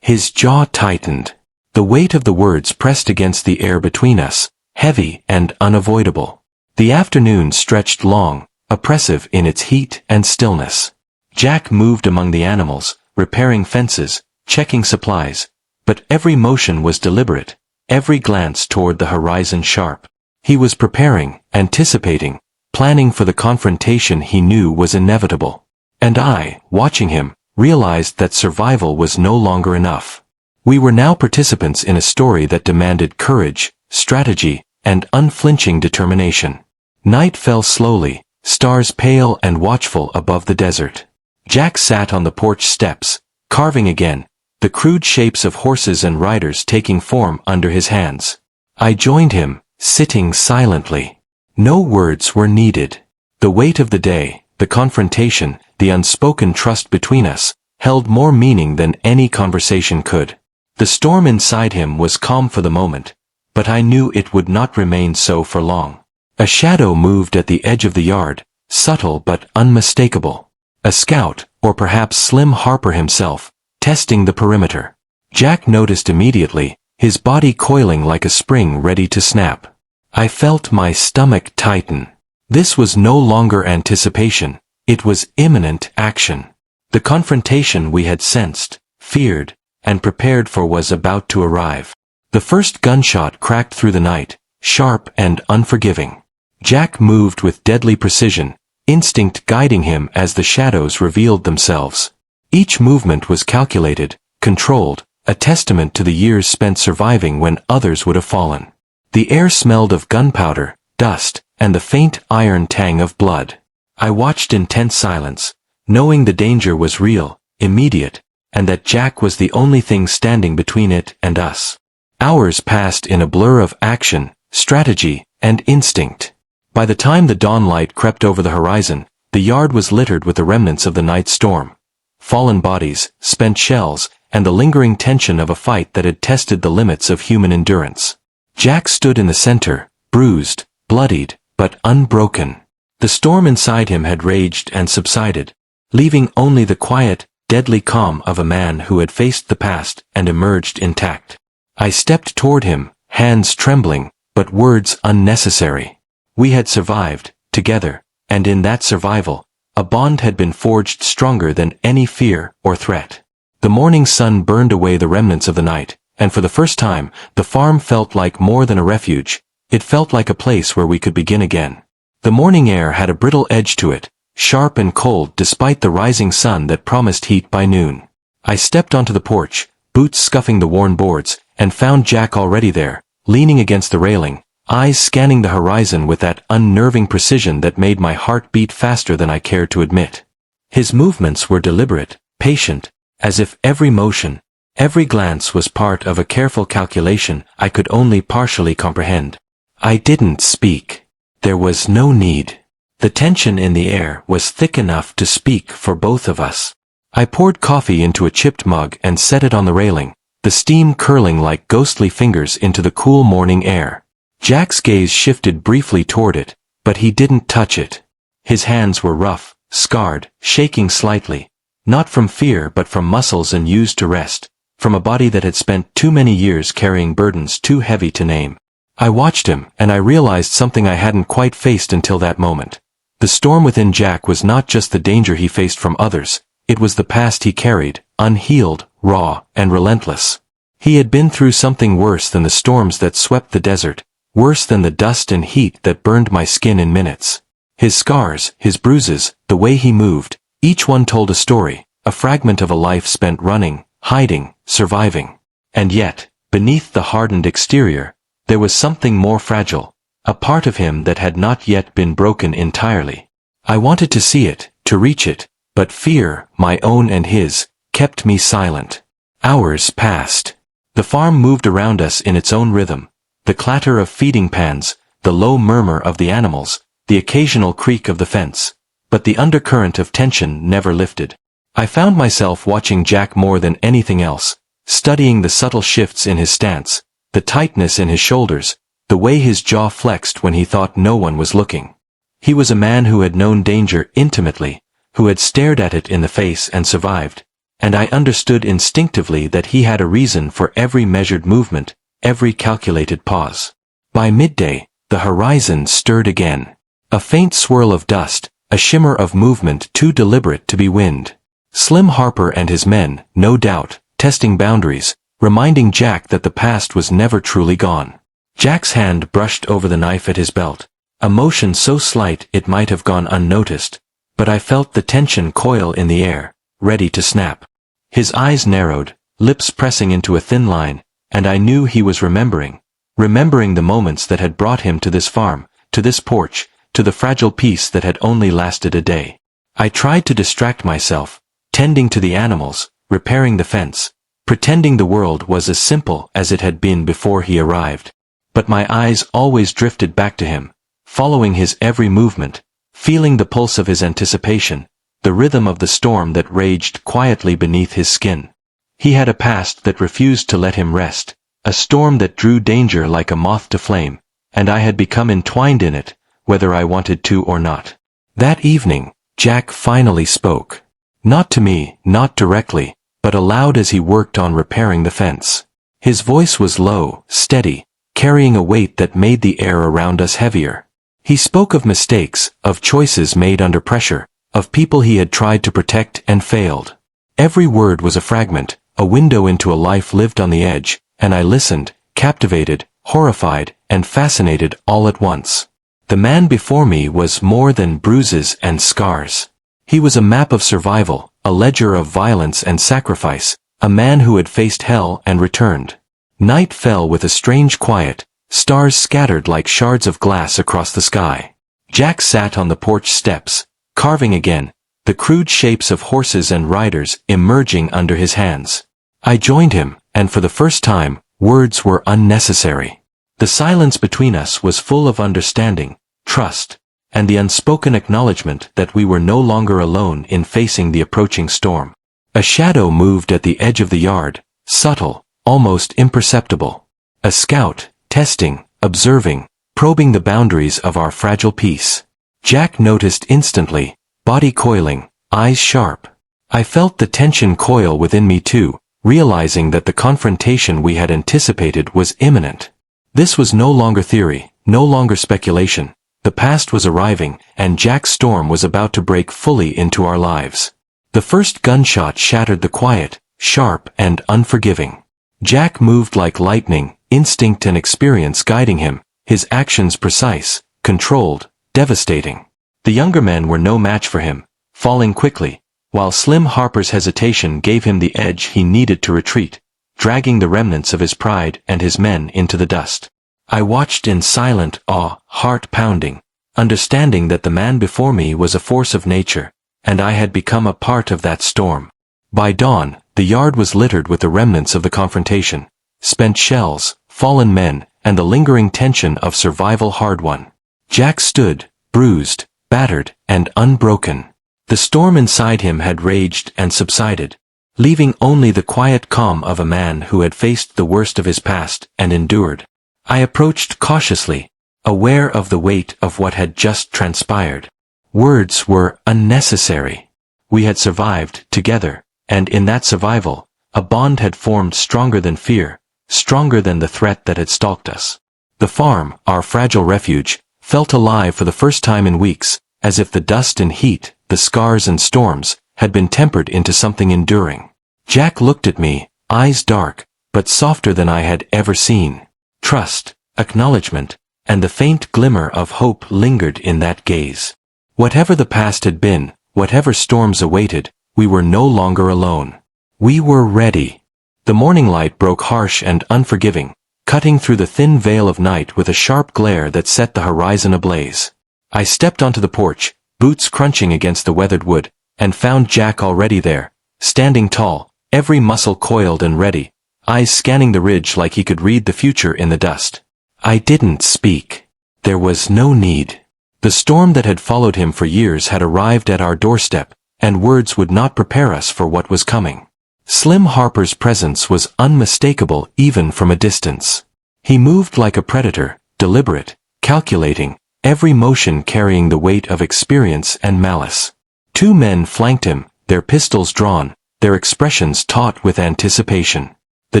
[SPEAKER 1] His jaw tightened. The weight of the words pressed against the air between us, heavy and unavoidable. The afternoon stretched long, oppressive in its heat and stillness. Jack moved among the animals, repairing fences, checking supplies, but every motion was deliberate, every glance toward the horizon sharp. He was preparing, anticipating, planning for the confrontation he knew was inevitable. And I, watching him, realized that survival was no longer enough. We were now participants in a story that demanded courage, strategy, and unflinching determination. Night fell slowly, stars pale and watchful above the desert. Jack sat on the porch steps, carving again, the crude shapes of horses and riders taking form under his hands. I joined him, sitting silently. No words were needed. The weight of the day, the confrontation, the unspoken trust between us, held more meaning than any conversation could. The storm inside him was calm for the moment, but I knew it would not remain so for long. A shadow moved at the edge of the yard, subtle but unmistakable. A scout, or perhaps Slim Harper himself, testing the perimeter. Jack noticed immediately, his body coiling like a spring ready to snap. I felt my stomach tighten. This was no longer anticipation, it was imminent action. The confrontation we had sensed, feared, and prepared for was about to arrive. The first gunshot cracked through the night, sharp and unforgiving. Jack moved with deadly precision, instinct guiding him as the shadows revealed themselves. Each movement was calculated, controlled, a testament to the years spent surviving when others would have fallen. The air smelled of gunpowder, dust, and the faint iron tang of blood. I watched in tense silence, knowing the danger was real, immediate, and that Jack was the only thing standing between it and us. Hours passed in a blur of action, strategy, and instinct. By the time the dawnlight crept over the horizon, the yard was littered with the remnants of the night storm. Fallen bodies, spent shells, and the lingering tension of a fight that had tested the limits of human endurance. Jack stood in the center, bruised, bloodied, but unbroken. The storm inside him had raged and subsided, leaving only the quiet, deadly calm of a man who had faced the past and emerged intact. I stepped toward him, hands trembling, but words unnecessary. We had survived, together, and in that survival, a bond had been forged stronger than any fear or threat. The morning sun burned away the remnants of the night, and for the first time, the farm felt like more than a refuge. It felt like a place where we could begin again. The morning air had a brittle edge to it, sharp and cold despite the rising sun that promised heat by noon. I stepped onto the porch, boots scuffing the worn boards, and found Jack already there, leaning against the railing, eyes scanning the horizon with that unnerving precision that made my heart beat faster than I cared to admit. His movements were deliberate, patient, as if every motion, every glance was part of a careful calculation I could only partially comprehend. I didn't speak. There was no need. The tension in the air was thick enough to speak for both of us. I poured coffee into a chipped mug and set it on the railing, the steam curling like ghostly fingers into the cool morning air. Jack's gaze shifted briefly toward it, but he didn't touch it. His hands were rough, scarred, shaking slightly, not from fear but from muscles unused to rest, from a body that had spent too many years carrying burdens too heavy to name. I watched him, and I realized something I hadn't quite faced until that moment. The storm within Jack was not just the danger he faced from others, it was the past he carried, unhealed, raw, and relentless. He had been through something worse than the storms that swept the desert, worse than the dust and heat that burned my skin in minutes. His scars, his bruises, the way he moved, each one told a story, a fragment of a life spent running, hiding, surviving. And yet, beneath the hardened exterior, there was something more fragile, a part of him that had not yet been broken entirely. I wanted to see it, to reach it, but fear, my own and his, kept me silent. Hours passed. The farm moved around us in its own rhythm, the clatter of feeding pans, the low murmur of the animals, the occasional creak of the fence, but the undercurrent of tension never lifted. I found myself watching Jack more than anything else, studying the subtle shifts in his stance, the tightness in his shoulders, the way his jaw flexed when he thought no one was looking. He was a man who had known danger intimately, who had stared at it in the face and survived, and I understood instinctively that he had a reason for every measured movement, every calculated pause. By midday, the horizon stirred again. A faint swirl of dust, a shimmer of movement too deliberate to be wind. Slim Harper and his men, no doubt, testing boundaries, reminding Jack that the past was never truly gone. Jack's hand brushed over the knife at his belt, a motion so slight it might have gone unnoticed, but I felt the tension coil in the air, ready to snap. His eyes narrowed, lips pressing into a thin line, and I knew he was remembering the moments that had brought him to this farm, to this porch, to the fragile peace that had only lasted a day. I tried to distract myself, tending to the animals, repairing the fence, pretending the world was as simple as it had been before he arrived. But my eyes always drifted back to him, following his every movement, feeling the pulse of his anticipation, the rhythm of the storm that raged quietly beneath his skin. He had a past that refused to let him rest, a storm that drew danger like a moth to flame, and I had become entwined in it, whether I wanted to or not. That evening, Jack finally spoke. Not to me, not directly, but aloud as he worked on repairing the fence. His voice was low, steady, carrying a weight that made the air around us heavier. He spoke of mistakes, of choices made under pressure, of people he had tried to protect and failed. Every word was a fragment, a window into a life lived on the edge, and I listened, captivated, horrified, and fascinated all at once. The man before me was more than bruises and scars. He was a map of survival, a ledger of violence and sacrifice, a man who had faced hell and returned. Night fell with a strange quiet, stars scattered like shards of glass across the sky. Jack sat on the porch steps, carving again, the crude shapes of horses and riders emerging under his hands. I joined him, and for the first time, words were unnecessary. The silence between us was full of understanding, trust, and the unspoken acknowledgement that we were no longer alone in facing the approaching storm. A shadow moved at the edge of the yard, subtle, almost imperceptible. A scout, testing, observing, probing the boundaries of our fragile peace. Jack noticed instantly, body coiling, eyes sharp. I felt the tension coil within me too, realizing that the confrontation we had anticipated was imminent. This was no longer theory, no longer speculation. The past was arriving, and Jack's storm was about to break fully into our lives. The first gunshot shattered the quiet, sharp and unforgiving. Jack moved like lightning, instinct and experience guiding him, his actions precise, controlled, devastating. The younger men were no match for him, falling quickly, while Slim Harper's hesitation gave him the edge he needed to retreat, dragging the remnants of his pride and his men into the dust. I watched in silent awe, heart pounding, understanding that the man before me was a force of nature, and I had become a part of that storm. By dawn, the yard was littered with the remnants of the confrontation, spent shells, fallen men, and the lingering tension of survival hard-won. Jack stood, bruised, battered, and unbroken. The storm inside him had raged and subsided, leaving only the quiet calm of a man who had faced the worst of his past and endured. I approached cautiously, aware of the weight of what had just transpired. Words were unnecessary. We had survived together, and in that survival, a bond had formed stronger than fear, stronger than the threat that had stalked us. The farm, our fragile refuge, felt alive for the first time in weeks, as if the dust and heat, the scars and storms, had been tempered into something enduring. Jack looked at me, eyes dark, but softer than I had ever seen. Trust, acknowledgement, and the faint glimmer of hope lingered in that gaze. Whatever the past had been, whatever storms awaited, we were no longer alone. We were ready. The morning light broke harsh and unforgiving, cutting through the thin veil of night with a sharp glare that set the horizon ablaze. I stepped onto the porch, boots crunching against the weathered wood, and found Jack already there, standing tall, every muscle coiled and ready, eyes scanning the ridge like he could read the future in the dust. I didn't speak. There was no need. The storm that had followed him for years had arrived at our doorstep, and words would not prepare us for what was coming. Slim Harper's presence was unmistakable even from a distance. He moved like a predator, deliberate, calculating, every motion carrying the weight of experience and malice. Two men flanked him, their pistols drawn, their expressions taut with anticipation. The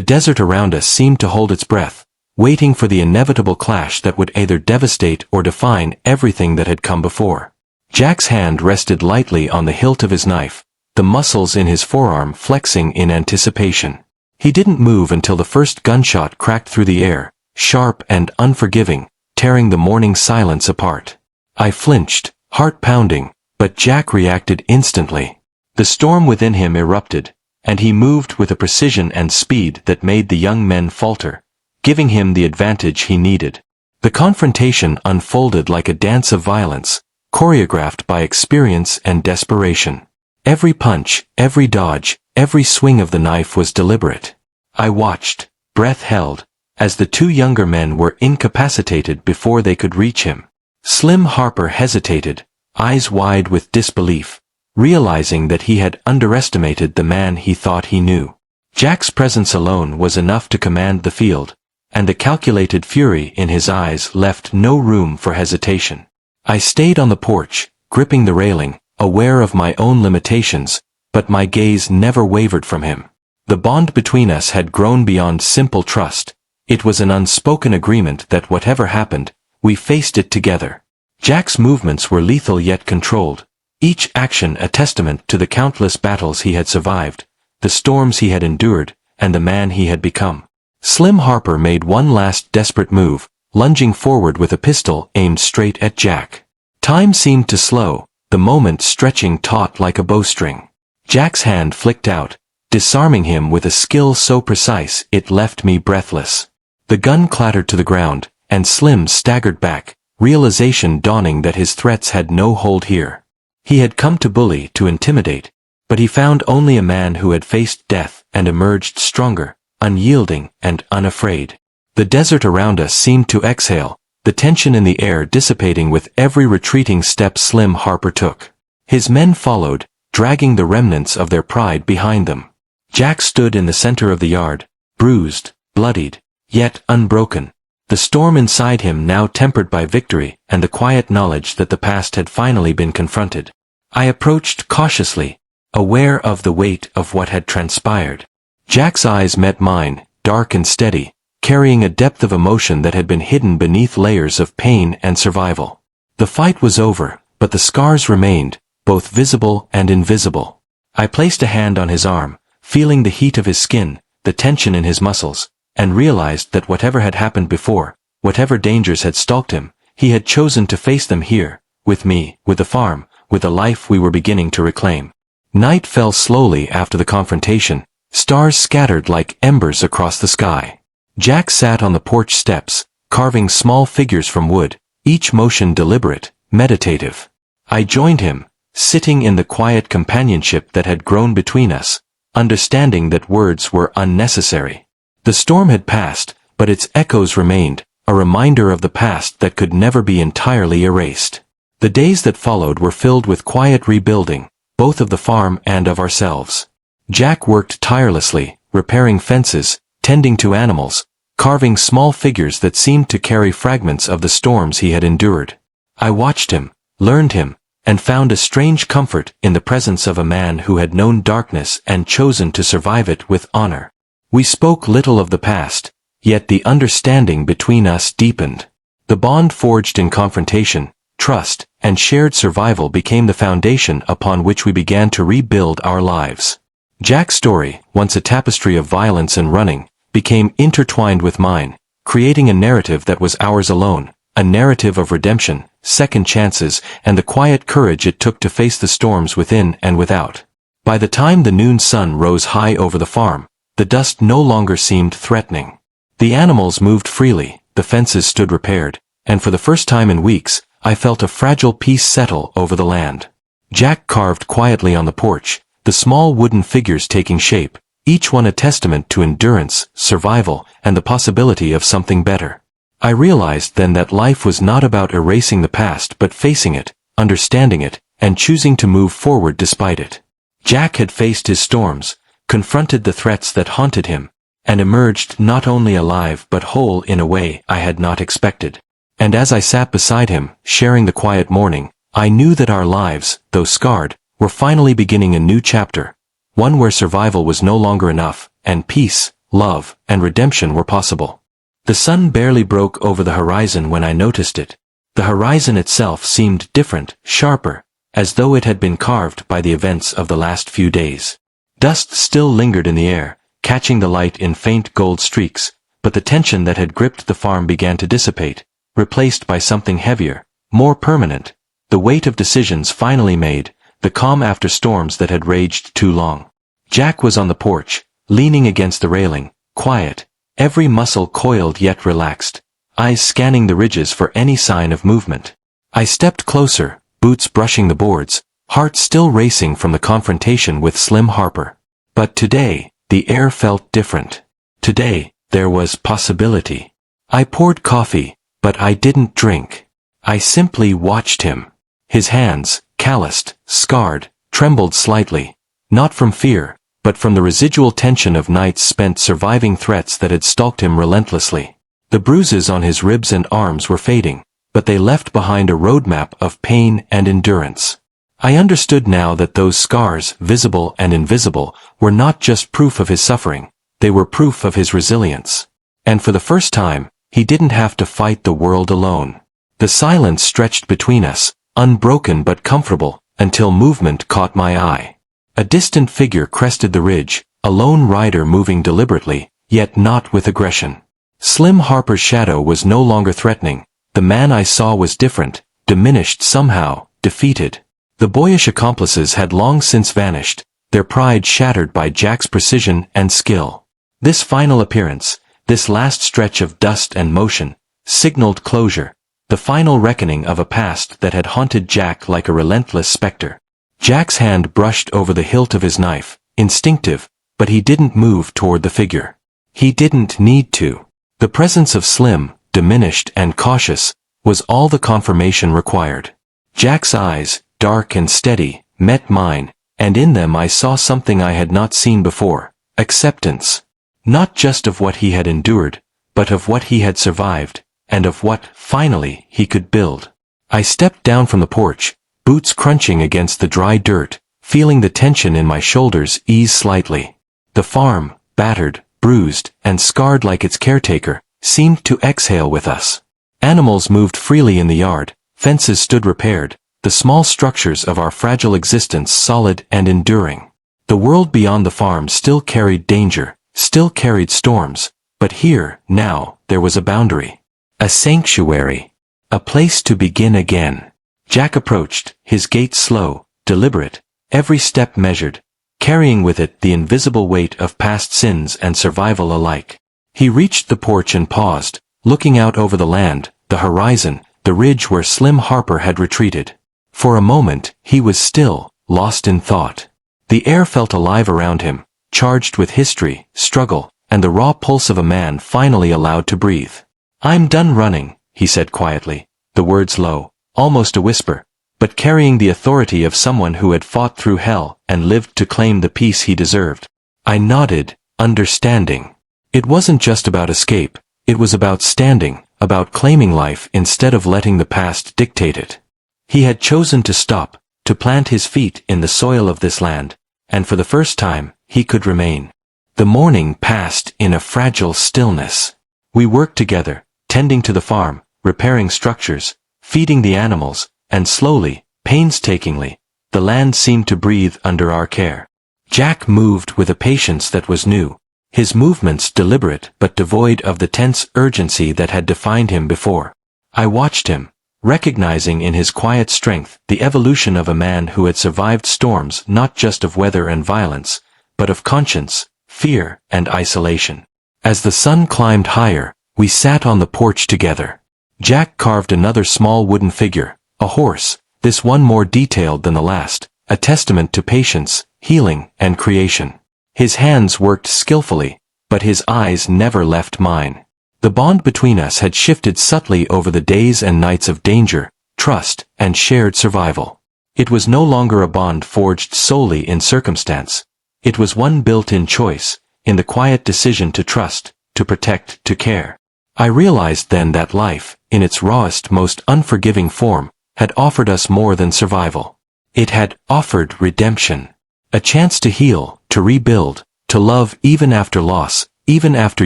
[SPEAKER 1] desert around us seemed to hold its breath, waiting for the inevitable clash that would either devastate or define everything that had come before. Jack's hand rested lightly on the hilt of his knife, the muscles in his forearm flexing in anticipation. He didn't move until the first gunshot cracked through the air, sharp and unforgiving, tearing the morning silence apart. I flinched, heart pounding, but Jack reacted instantly. The storm within him erupted, and he moved with a precision and speed that made the young men falter, giving him the advantage he needed. The confrontation unfolded like a dance of violence, choreographed by experience and desperation. Every punch, every dodge, every swing of the knife was deliberate. I watched, breath held, as the two younger men were incapacitated before they could reach him. Slim Harper hesitated, eyes wide with disbelief, realizing that he had underestimated the man he thought he knew. Jack's presence alone was enough to command the field, and the calculated fury in his eyes left no room for hesitation. I stayed on the porch, gripping the railing, aware of my own limitations, but my gaze never wavered from him. The bond between us had grown beyond simple trust. It was an unspoken agreement that whatever happened, we faced it together. Jack's movements were lethal yet controlled, each action a testament to the countless battles he had survived, the storms he had endured, and the man he had become. Slim Harper made one last desperate move, lunging forward with a pistol aimed straight at Jack. Time seemed to slow, the moment stretching taut like a bowstring. Jack's hand flicked out, disarming him with a skill so precise it left me breathless. The gun clattered to the ground, and Slim staggered back, realization dawning that his threats had no hold here. He had come to bully, to intimidate, but he found only a man who had faced death and emerged stronger, unyielding, and unafraid. The desert around us seemed to exhale, the tension in the air dissipating with every retreating step Slim Harper took. His men followed, dragging the remnants of their pride behind them. Jack stood in the center of the yard, bruised, bloodied, yet unbroken. The storm inside him now tempered by victory and the quiet knowledge that the past had finally been confronted. I approached cautiously, aware of the weight of what had transpired. Jack's eyes met mine, dark and steady, carrying a depth of emotion that had been hidden beneath layers of pain and survival. The fight was over, but the scars remained, both visible and invisible. I placed a hand on his arm, feeling the heat of his skin, the tension in his muscles, and realized that whatever had happened before, whatever dangers had stalked him, he had chosen to face them here, with me, with the farm, with the life we were beginning to reclaim. Night fell slowly after the confrontation, stars scattered like embers across the sky. Jack sat on the porch steps, carving small figures from wood, each motion deliberate, meditative. I joined him, sitting in the quiet companionship that had grown between us, understanding that words were unnecessary. The storm had passed, but its echoes remained, a reminder of the past that could never be entirely erased. The days that followed were filled with quiet rebuilding, both of the farm and of ourselves. Jack worked tirelessly, repairing fences, tending to animals, carving small figures that seemed to carry fragments of the storms he had endured. I watched him, learned him, and found a strange comfort in the presence of a man who had known darkness and chosen to survive it with honor. We spoke little of the past, yet the understanding between us deepened. The bond forged in confrontation, trust, and shared survival became the foundation upon which we began to rebuild our lives. Jack's story, once a tapestry of violence and running, became intertwined with mine, creating a narrative that was ours alone, a narrative of redemption, second chances, and the quiet courage it took to face the storms within and without. By the time the noon sun rose high over the farm, the dust no longer seemed threatening. The animals moved freely, the fences stood repaired, and for the first time in weeks, I felt a fragile peace settle over the land. Jack carved quietly on the porch, the small wooden figures taking shape, each one a testament to endurance, survival, and the possibility of something better. I realized then that life was not about erasing the past but facing it, understanding it, and choosing to move forward despite it. Jack had faced his storms, confronted the threats that haunted him, and emerged not only alive but whole in a way I had not expected. And as I sat beside him, sharing the quiet morning, I knew that our lives, though scarred, were finally beginning a new chapter, one where survival was no longer enough, and peace, love, and redemption were possible. The sun barely broke over the horizon when I noticed it. The horizon itself seemed different, sharper, as though it had been carved by the events of the last few days. Dust still lingered in the air, catching the light in faint gold streaks, but the tension that had gripped the farm began to dissipate, replaced by something heavier, more permanent, the weight of decisions finally made, the calm after storms that had raged too long. Jack was on the porch, leaning against the railing, quiet, every muscle coiled yet relaxed, eyes scanning the ridges for any sign of movement. I stepped closer, boots brushing the boards, heart still racing from the confrontation with Slim Harper. But today, the air felt different. Today, there was possibility. I poured coffee, but I didn't drink. I simply watched him. His hands, calloused, scarred, trembled slightly, not from fear, but from the residual tension of nights spent surviving threats that had stalked him relentlessly. The bruises on his ribs and arms were fading, but they left behind a roadmap of pain and endurance. I understood now that those scars, visible and invisible, were not just proof of his suffering, they were proof of his resilience. And for the first time, he didn't have to fight the world alone. The silence stretched between us, unbroken but comfortable, until movement caught my eye. A distant figure crested the ridge, a lone rider moving deliberately, yet not with aggression. Slim Harper's shadow was no longer threatening. The man I saw was different, diminished somehow, defeated. The boyish accomplices had long since vanished, their pride shattered by Jack's precision and skill. This final appearance, this last stretch of dust and motion, signaled closure, the final reckoning of a past that had haunted Jack like a relentless specter. Jack's hand brushed over the hilt of his knife, instinctive, but he didn't move toward the figure. He didn't need to. The presence of Slim, diminished and cautious, was all the confirmation required. Jack's eyes, dark and steady, met mine, and in them I saw something I had not seen before: acceptance. Not just of what he had endured, but of what he had survived, and of what, finally, he could build. I stepped down from the porch, boots crunching against the dry dirt, feeling the tension in my shoulders ease slightly. The farm, battered, bruised, and scarred like its caretaker, seemed to exhale with us. Animals moved freely in the yard, fences stood repaired, the small structures of our fragile existence solid and enduring. The world beyond the farm still carried danger, still carried storms, but here, now, there was a boundary. A sanctuary. A place to begin again. Jack approached, his gait slow, deliberate, every step measured, carrying with it the invisible weight of past sins and survival alike. He reached the porch and paused, looking out over the land, the horizon, the ridge where Slim Harper had retreated. For a moment, he was still, lost in thought. The air felt alive around him, charged with history, struggle, and the raw pulse of a man finally allowed to breathe. "I'm done running," he said quietly, the words low, almost a whisper, but carrying the authority of someone who had fought through hell and lived to claim the peace he deserved. I nodded, understanding. It wasn't just about escape, it was about standing, about claiming life instead of letting the past dictate it. He had chosen to stop, to plant his feet in the soil of this land, and for the first time, he could remain. The morning passed in a fragile stillness. We worked together, tending to the farm, repairing structures, feeding the animals, and slowly, painstakingly, the land seemed to breathe under our care. Jack moved with a patience that was new, his movements deliberate but devoid of the tense urgency that had defined him before. I watched him, recognizing in his quiet strength the evolution of a man who had survived storms not just of weather and violence, but of conscience, fear, and isolation. As the sun climbed higher, we sat on the porch together. Jack carved another small wooden figure, a horse, this one more detailed than the last, a testament to patience, healing, and creation. His hands worked skillfully, but his eyes never left mine. The bond between us had shifted subtly over the days and nights of danger, trust, and shared survival. It was no longer a bond forged solely in circumstance. It was one built in choice, in the quiet decision to trust, to protect, to care. I realized then that life, in its rawest, most unforgiving form, had offered us more than survival. It had offered redemption. A chance to heal, to rebuild, to love even after loss, even after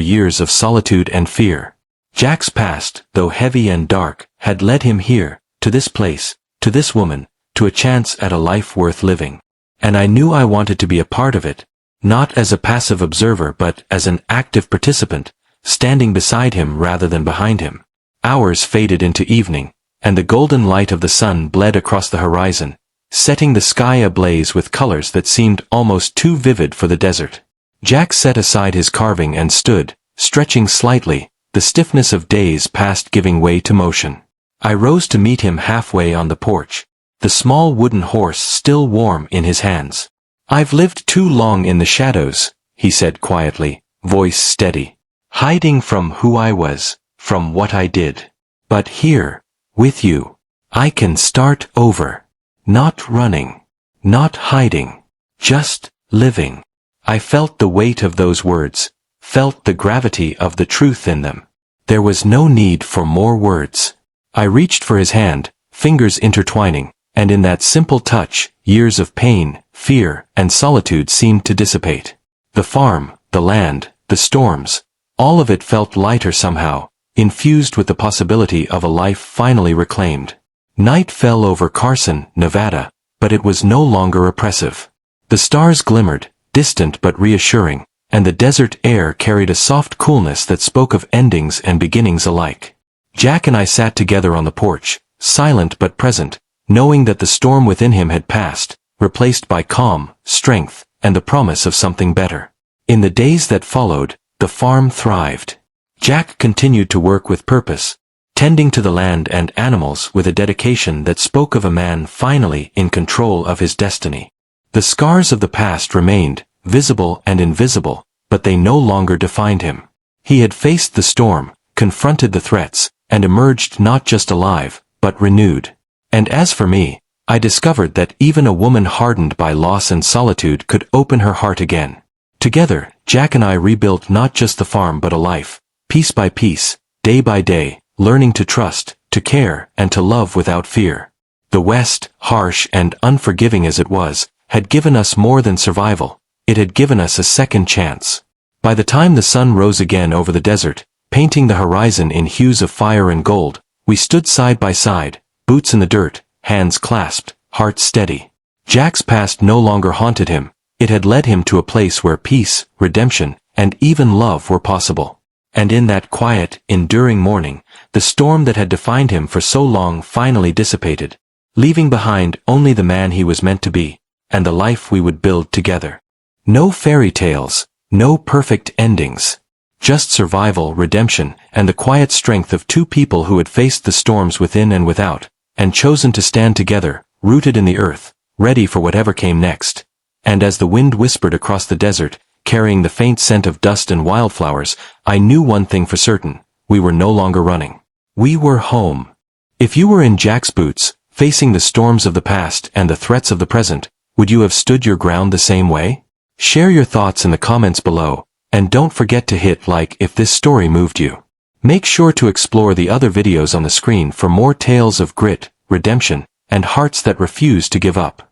[SPEAKER 1] years of solitude and fear. Jack's past, though heavy and dark, had led him here, to this place, to this woman, to a chance at a life worth living. And I knew I wanted to be a part of it, not as a passive observer but as an active participant, standing beside him rather than behind him. Hours faded into evening, and the golden light of the sun bled across the horizon, setting the sky ablaze with colors that seemed almost too vivid for the desert. Jack set aside his carving and stood, stretching slightly, the stiffness of days past giving way to motion. I rose to meet him halfway on the porch, the small wooden horse still warm in his hands. "I've lived too long in the shadows," he said quietly, voice steady, "hiding from who I was, from what I did. But here, with you, I can start over. Not running, not hiding, just living." I felt the weight of those words, felt the gravity of the truth in them. There was no need for more words. I reached for his hand, fingers intertwining, and in that simple touch, years of pain, fear, and solitude seemed to dissipate. The farm, the land, the storms, all of it felt lighter somehow, infused with the possibility of a life finally reclaimed. Night fell over Carson, Nevada, but it was no longer oppressive. The stars glimmered, distant but reassuring, and the desert air carried a soft coolness that spoke of endings and beginnings alike. Jack and I sat together on the porch, silent but present, knowing that the storm within him had passed, replaced by calm, strength, and the promise of something better. In the days that followed, the farm thrived. Jack continued to work with purpose, tending to the land and animals with a dedication that spoke of a man finally in control of his destiny. The scars of the past remained, visible and invisible, but they no longer defined him. He had faced the storm, confronted the threats, and emerged not just alive, but renewed. And as for me, I discovered that even a woman hardened by loss and solitude could open her heart again. Together, Jack and I rebuilt not just the farm but a life, piece by piece, day by day, learning to trust, to care, and to love without fear. The West, harsh and unforgiving as it was, had given us more than survival. It had given us a second chance. By the time the sun rose again over the desert, painting the horizon in hues of fire and gold, we stood side by side, boots in the dirt, hands clasped, hearts steady. Jack's past no longer haunted him. It had led him to a place where peace, redemption, and even love were possible. And in that quiet, enduring morning, the storm that had defined him for so long finally dissipated, leaving behind only the man he was meant to be, and the life we would build together. No fairy tales, no perfect endings. Just survival, redemption, and the quiet strength of two people who had faced the storms within and without, and chosen to stand together, rooted in the earth, ready for whatever came next. And as the wind whispered across the desert, carrying the faint scent of dust and wildflowers, I knew one thing for certain: we were no longer running. We were home. If you were in Jack's boots, facing the storms of the past and the threats of the present, would you have stood your ground the same way? Share your thoughts in the comments below, and don't forget to hit like if this story moved you. Make sure to explore the other videos on the screen for more tales of grit, redemption, and hearts that refuse to give up.